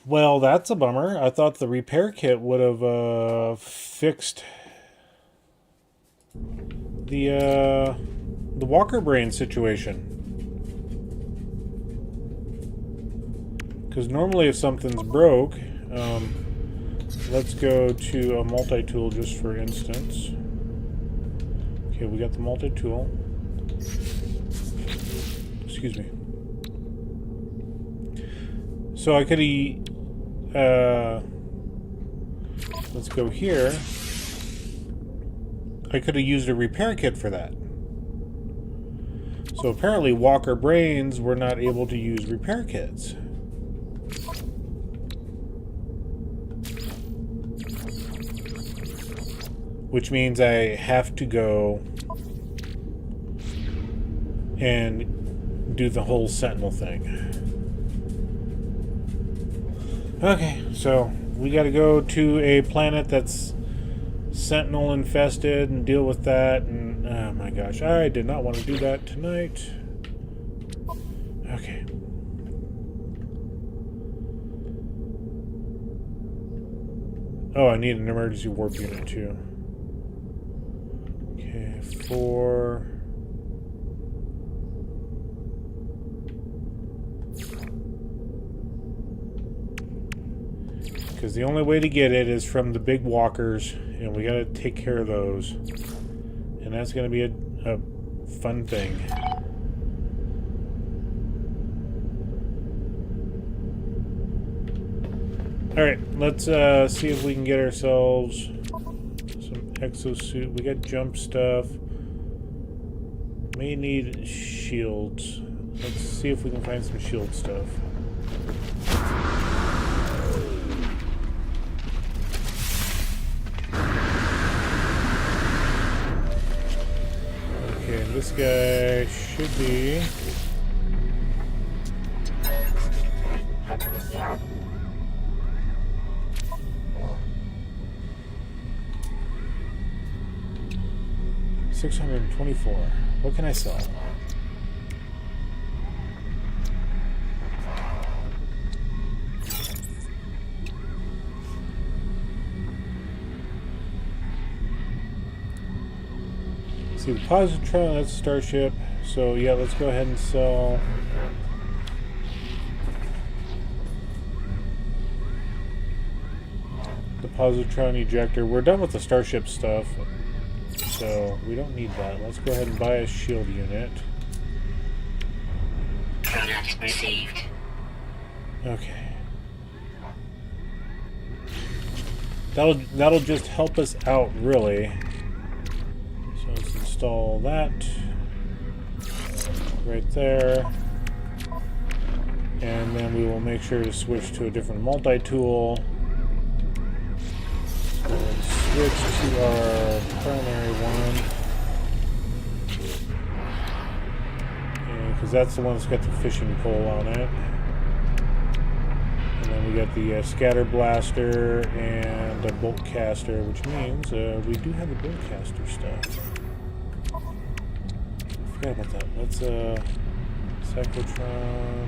Well, that's a bummer. I thought the repair kit would have fixed the walker brain situation. Because normally if something's broke, let's go to a multi-tool just for instance. Okay, we got the multi-tool. Excuse me. So I could let's go here. I could have used a repair kit for that. So apparently walker brains were not able to use repair kits. Which means I have to go and do the whole Sentinel thing. Okay, so we gotta go to a planet that's Sentinel infested and deal with that, and oh my gosh, I did not want to do that tonight. Okay. Oh, I need an emergency warp unit too. Okay, 4. Because the only way to get it is from the big walkers, and we gotta take care of those. And that's gonna be a fun thing. Alright, let's see if we can get ourselves some exosuit. We got jump stuff. May need shields. Let's see if we can find some shield stuff. Okay, this guy should be... $624. What can I sell? See the positron, that's a starship. So yeah, let's go ahead and sell the positron ejector. We're done with the starship stuff, so we don't need that. Let's go ahead and buy a shield unit. Product received. Okay. That'll just help us out, really. So let's install that right there, and then we will make sure to switch to a different multi-tool. So let's switch to our primary one, because that's the one that's got the fishing pole on it. And then we got the scatter blaster and a bolt caster, which means we do have the bolt caster stuff. Forgot about that. Let's cyclotron.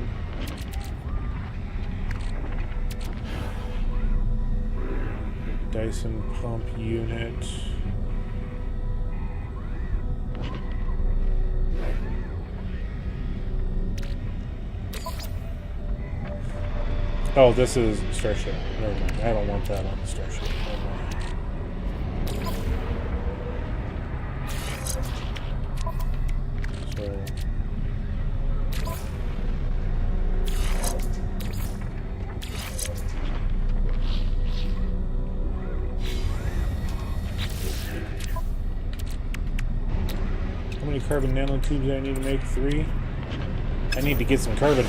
Dyson pump unit. Oh, this is Starship. Never mind. I don't want that on the Starship. Never mind. So. How many carbon nanotubes do I need to make? 3? I need to get some carbon.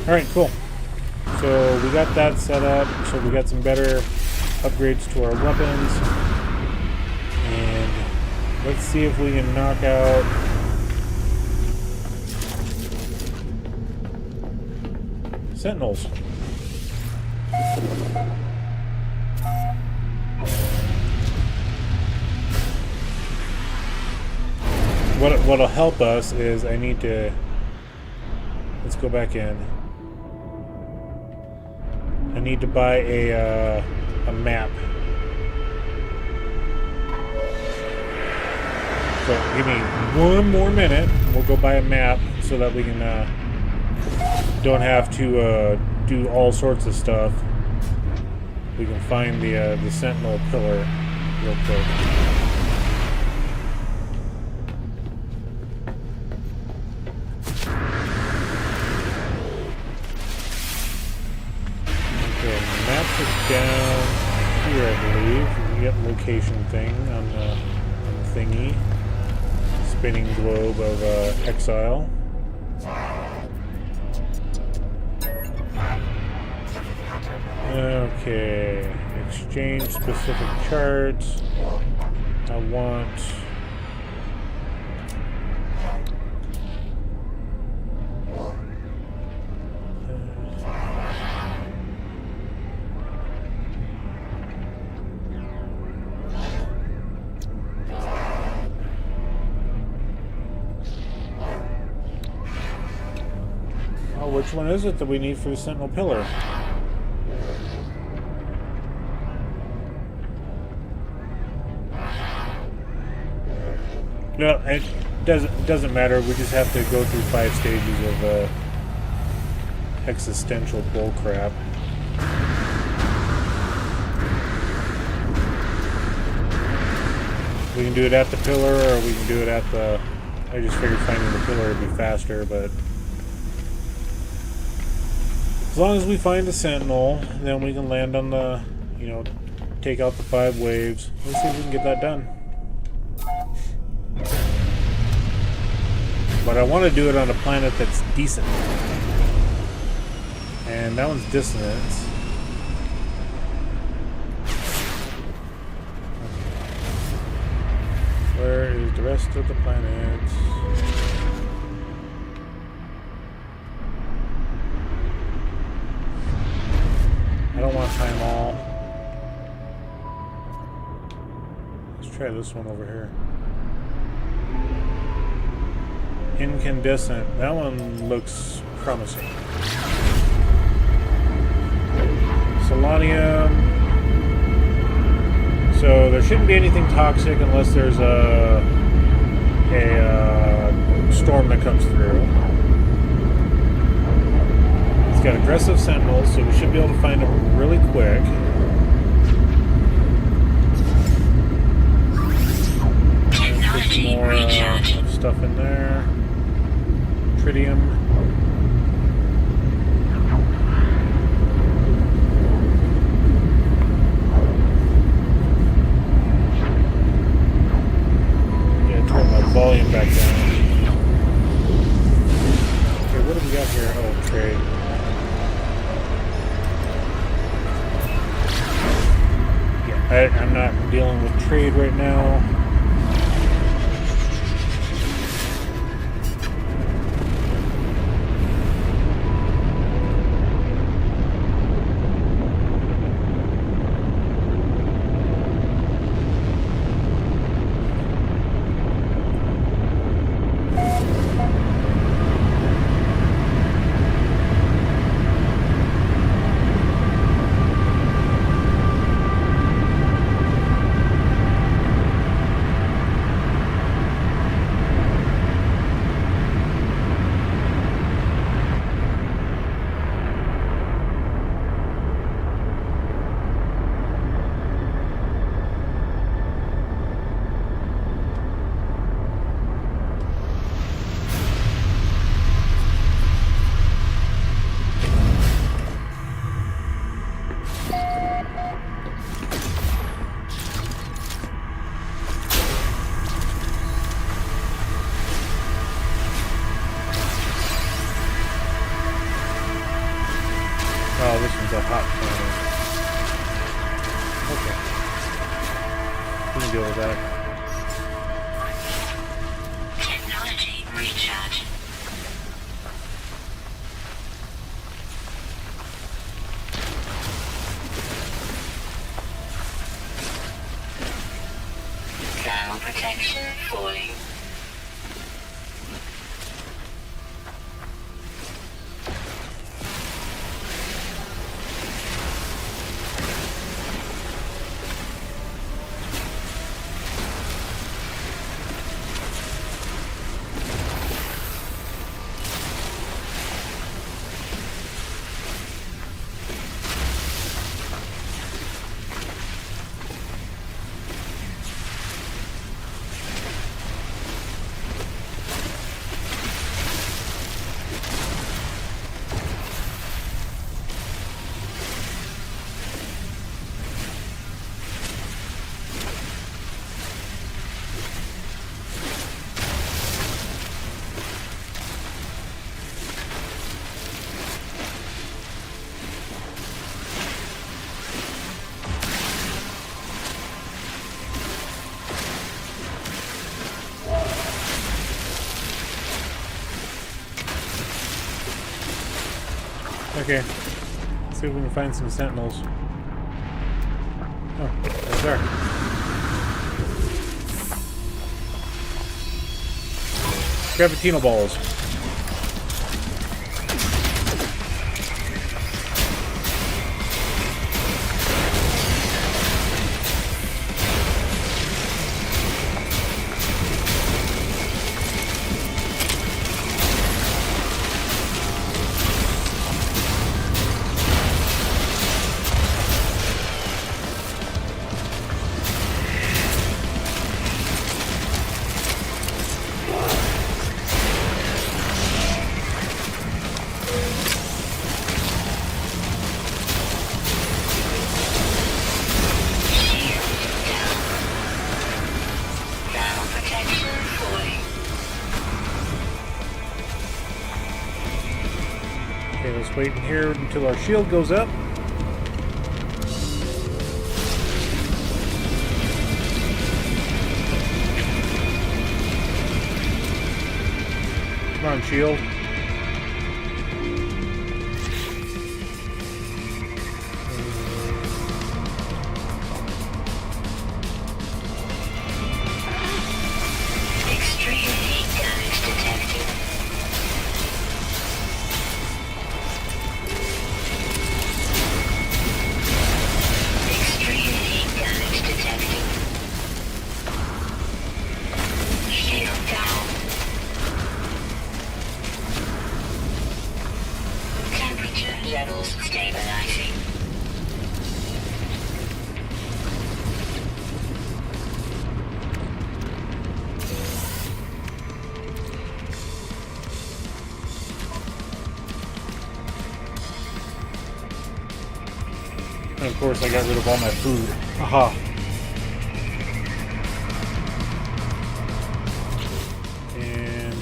Alright, cool. So we got that set up, so we got some better upgrades to our weapons. And let's see if we can knock out Sentinels. What'll help us is I need to... Let's go back in. I need to buy a map. So give me one more minute. We'll go buy a map so that we can don't have to do all sorts of stuff. We can find the Sentinel pillar real quick. Okay, maps are down here, I believe. We get location thing on the thingy. Spinning globe of exile. Okay, exchange specific charts. I want which one is it that we need for the Sentinel pillar? No, it doesn't matter. We just have to go through 5 stages of existential bullcrap. We can do it at the pillar, or we can do it at the... I just figured finding the pillar would be faster, but... As long as we find the Sentinel, then we can land on the, you know, take out the 5 waves. Let's see if we can get that done. But I want to do it on a planet that's decent. And that one's Dissonance. Where is the rest of the planets? I don't want time all. Let's try this one over here. Incandescent. That one looks promising. Solanium. So there shouldn't be anything toxic unless there's a storm that comes through. It's got aggressive sentinels, so we should be able to find them really quick. Put some more stuff in there. Tritium. Yeah, turn my volume back down. Okay, what do we got here? Oh, trade. Yeah, I'm not dealing with trade right now. Oh, this one's a hot planet. Okay. We can deal with that. Technology recharge. Thermal protection falling. Okay. Let's see if we can find some sentinels. Oh, there's there. Gravitino balls. Okay, let's wait in here until our shield goes up. Come on, shield. Levels stabilizing. And of course, I got rid of all my food. Aha. And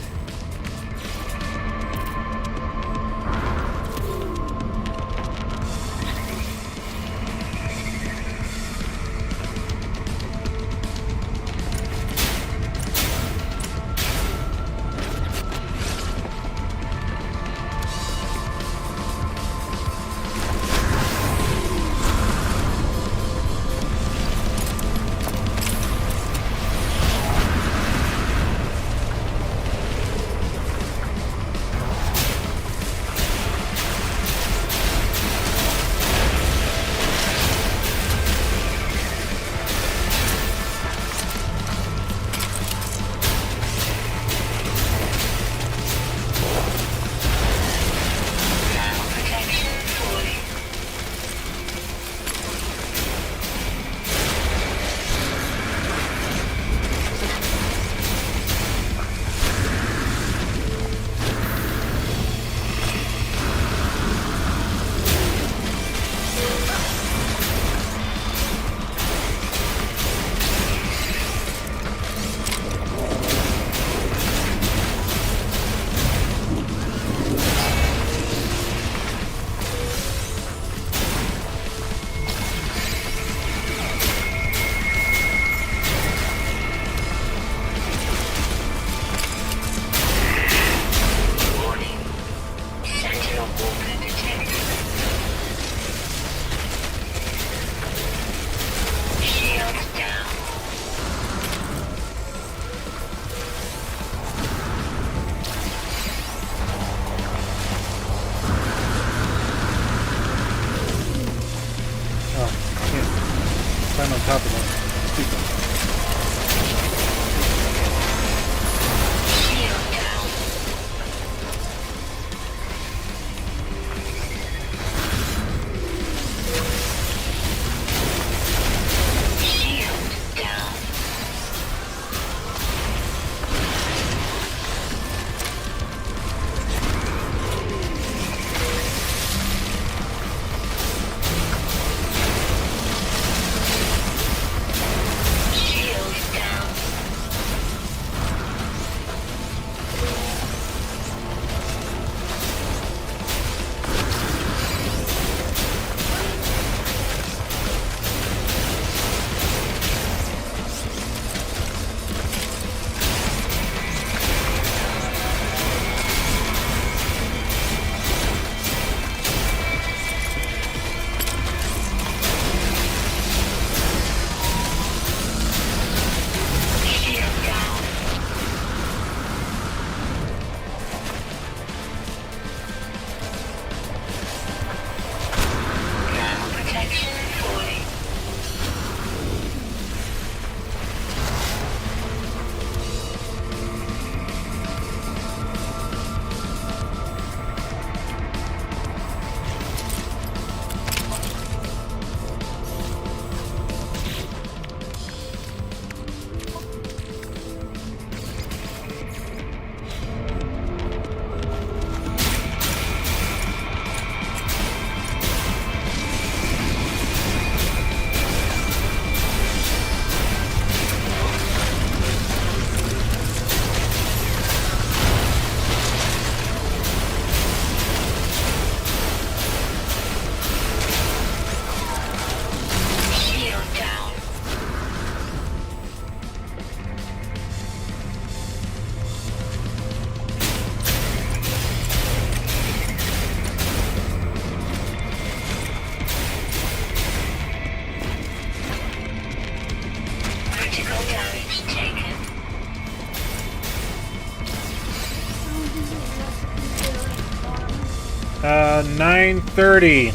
9:30.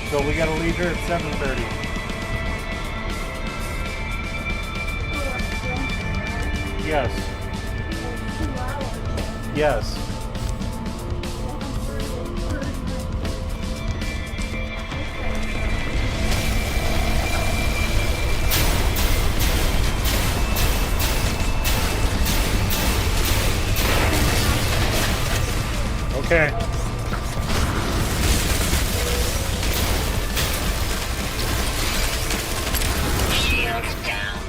So we gotta leave here at 7:30. Yes. Yes. Okay. Shields down.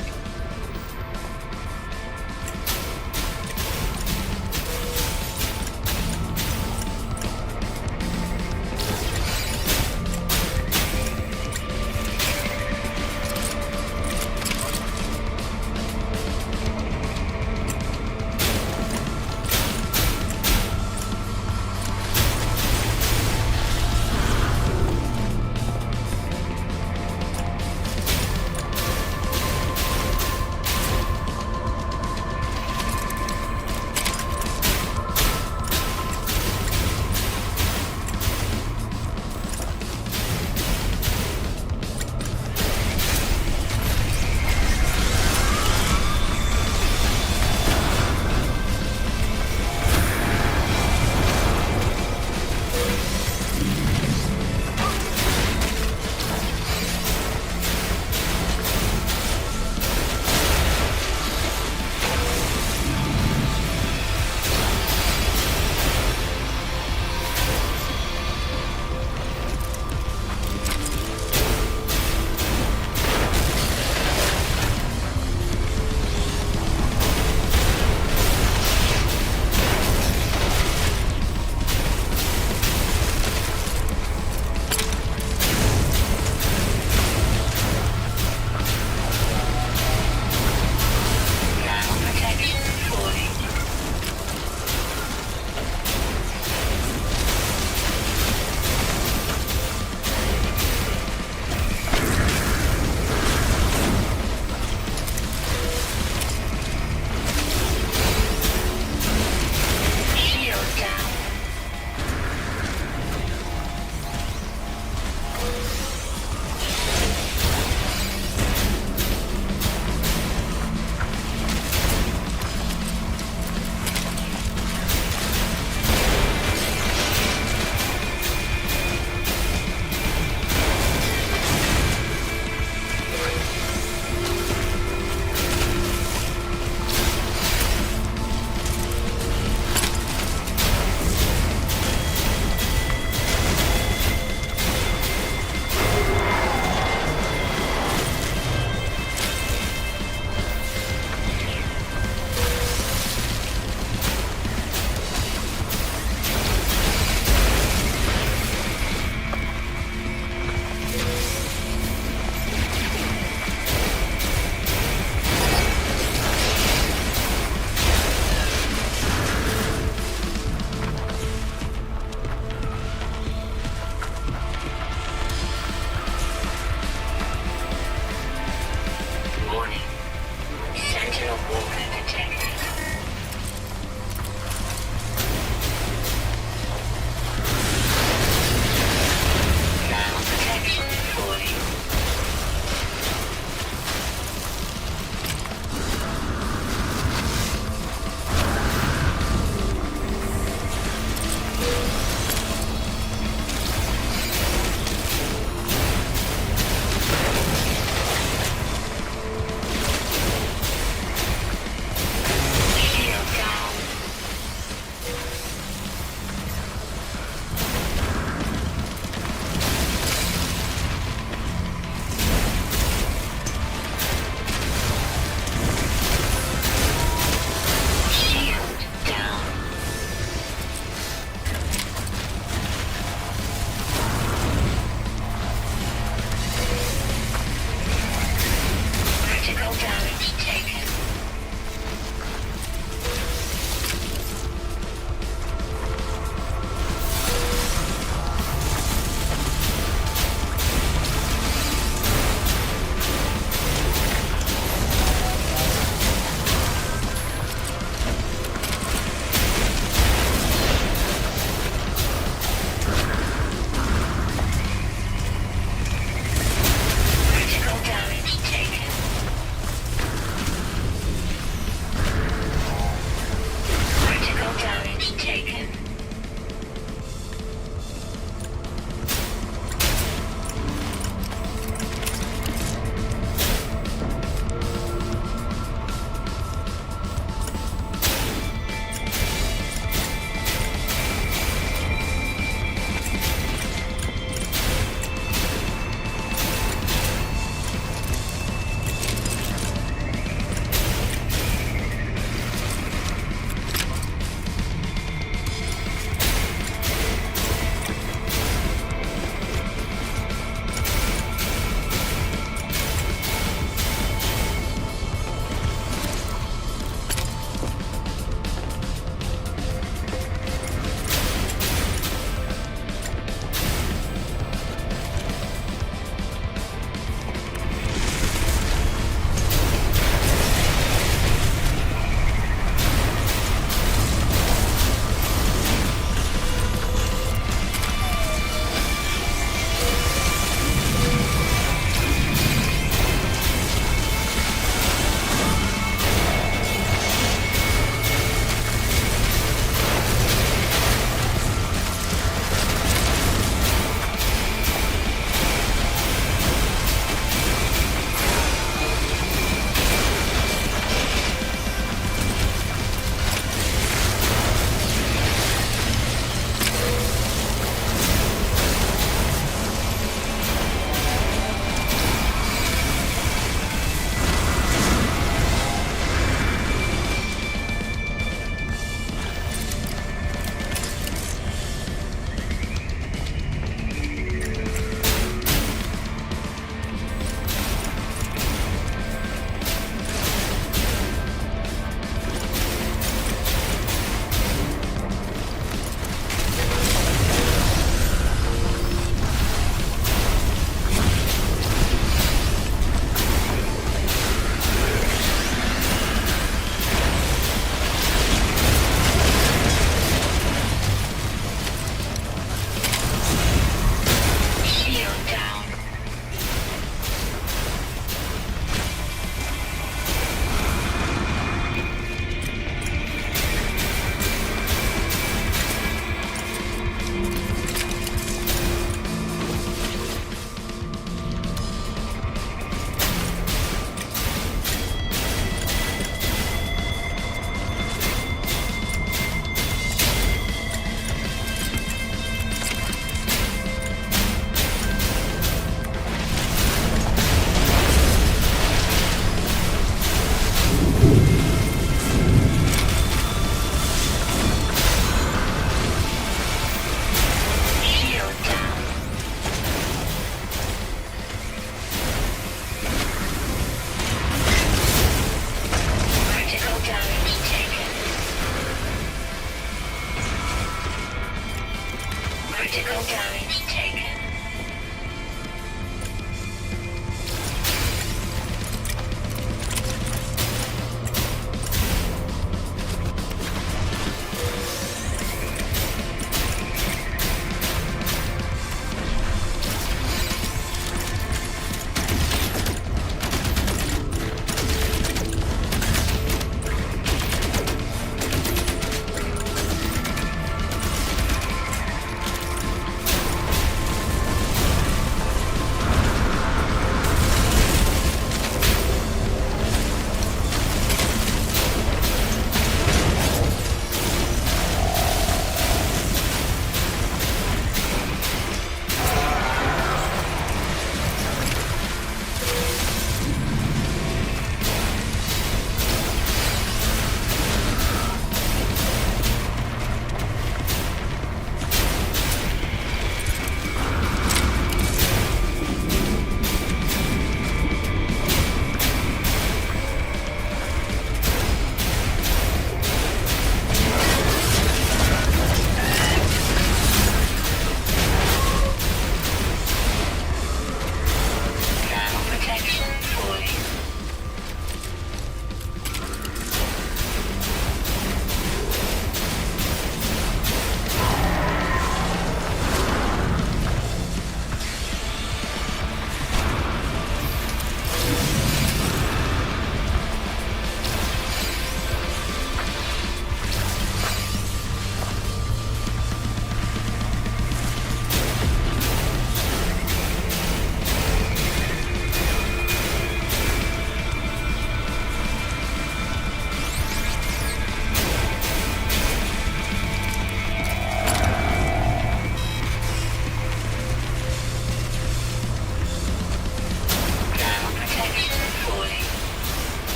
Critical damage taken.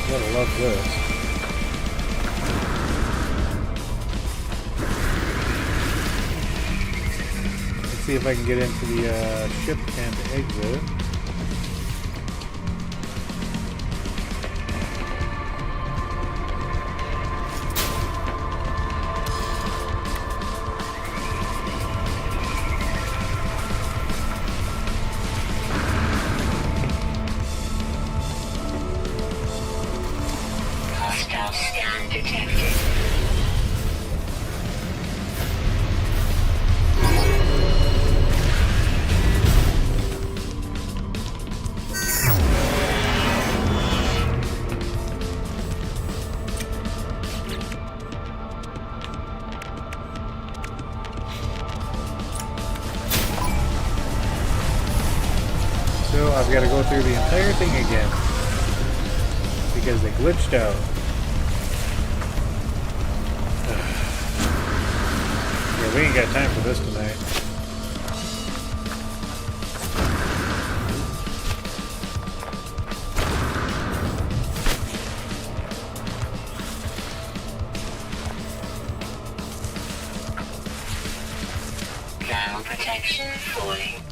Gotta love this. Let's see if I can get into the ship and exit. Scan detected. So I've got to go through the entire thing again because they glitched out. Yeah, we ain't got time for this tonight. Ground protection falling.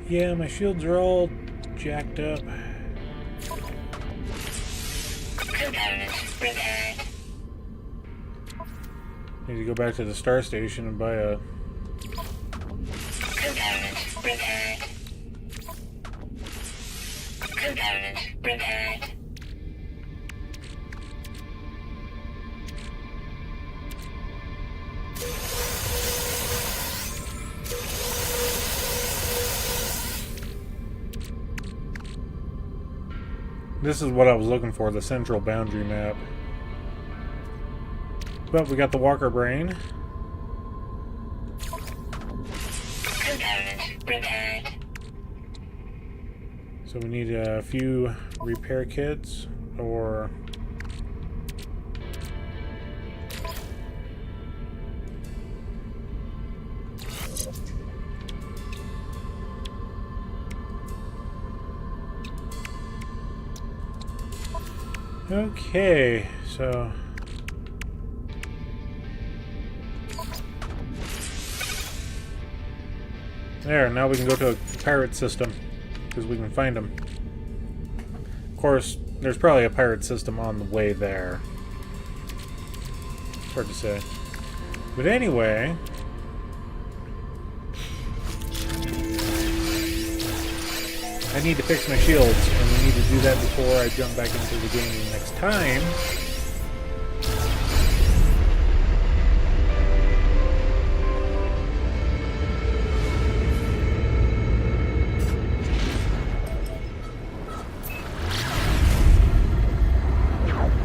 Yeah, my shields are all jacked up. Component repaired. Need to go back to the star station and buy a... Component repaired. Component repaired. This is what I was looking for, the central boundary map. But we got the Walker Brain. Component repaired. So we need a few repair kits, or... Okay, so... There, now we can go to a pirate system, because we can find them. Of course, there's probably a pirate system on the way there. It's hard to say. But anyway... I need to fix my shields, and we need to do that before I jump back into the game next time.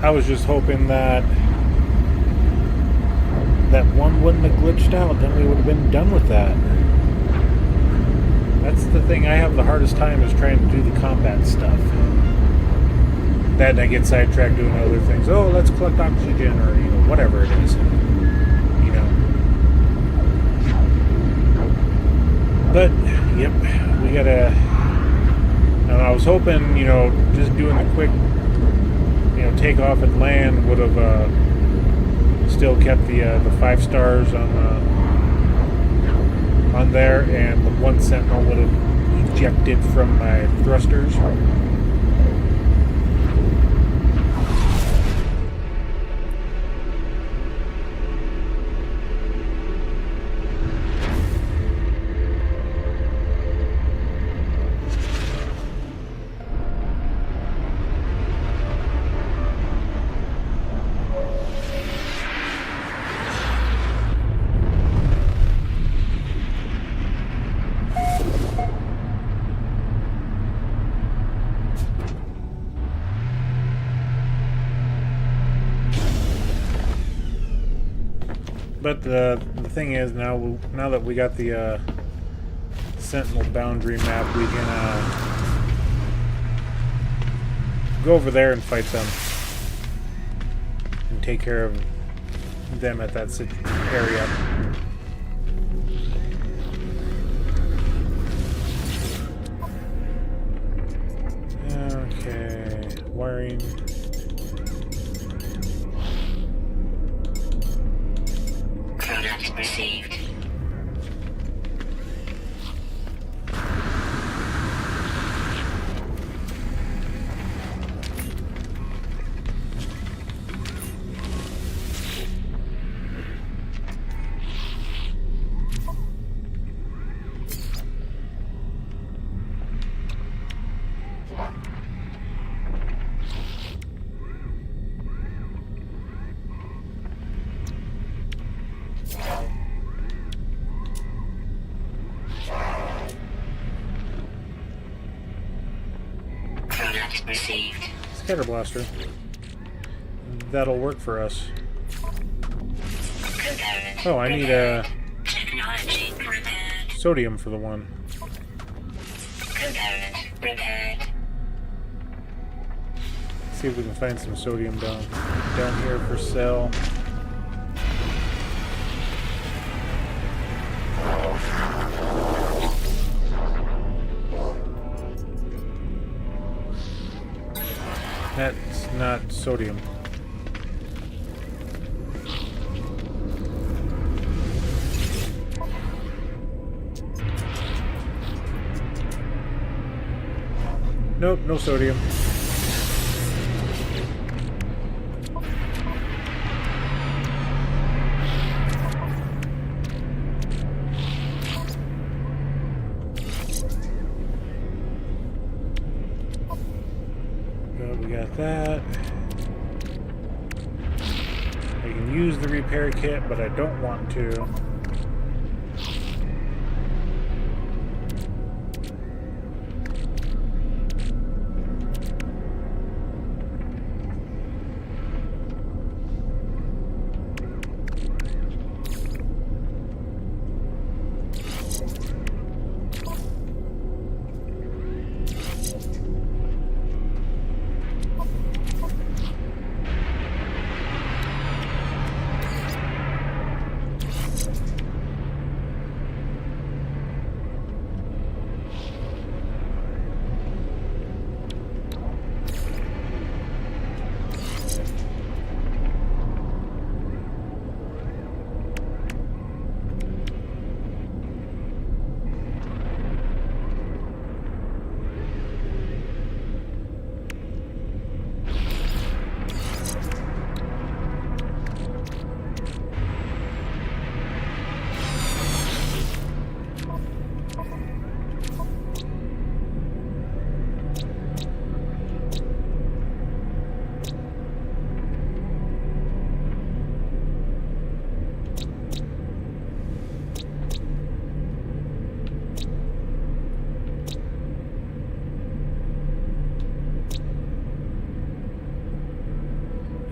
I was just hoping that one wouldn't have glitched out, then we would have been done with that. That's the thing I have the hardest time, is trying to do the combat stuff. That and I get sidetracked doing other things. Oh, let's collect oxygen, or whatever it is. But yep, we gotta. And I was hoping, just doing the quick, take off and land would have still kept the 5 stars on there, and the 1 sentinel would have ejected from my thrusters. But the thing is, now that we got the Sentinel boundary map, we can go over there and fight them and take care of them at that area. Okay, wiring. Product received. Received. Scatter blaster. That'll work for us. Oh, I need a sodium for the one. See if we can find some sodium down here for sale. That's not sodium. Nope, no sodium. We got that. I can use the repair kit, but I don't want to.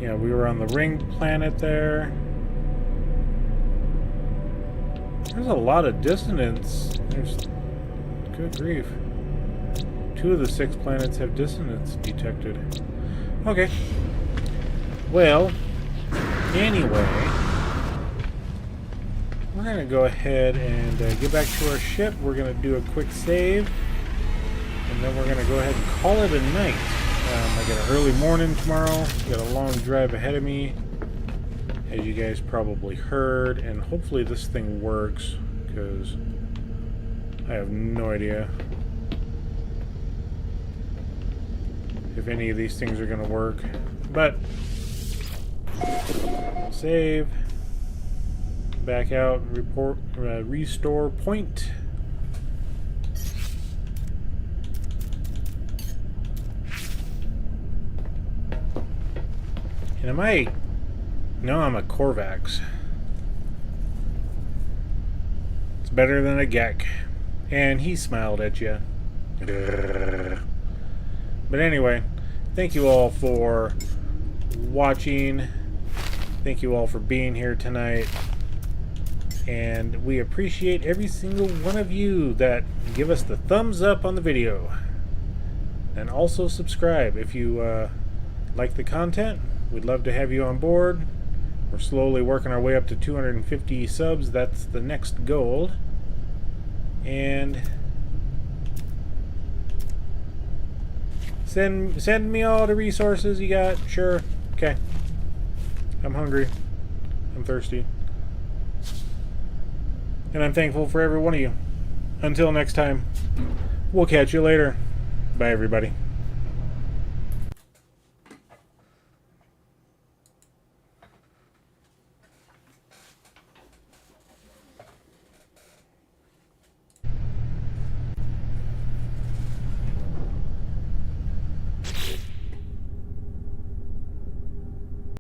Yeah, we were on the ringed planet there. There's a lot of dissonance. There's... Good grief. 2 of the 6 planets have dissonance detected. Okay. Well, anyway, we're going to go ahead and get back to our ship. We're going to do a quick save. And then we're going to go ahead and call it a night. I got an early morning tomorrow. Got a long drive ahead of me, as you guys probably heard, and hopefully this thing works, because I have no idea if any of these things are going to work. But save, back out, report, restore point. And am I... No, I'm a Korvax. It's better than a Geek. And he smiled at you. But anyway, thank you all for watching. Thank you all for being here tonight. And we appreciate every single one of you that give us the thumbs up on the video. And also subscribe if you like the content. We'd love to have you on board. We're slowly working our way up to 250 subs. That's the next goal. And send me all the resources you got. Sure. Okay. I'm hungry. I'm thirsty. And I'm thankful for every one of you. Until next time, we'll catch you later. Bye, everybody.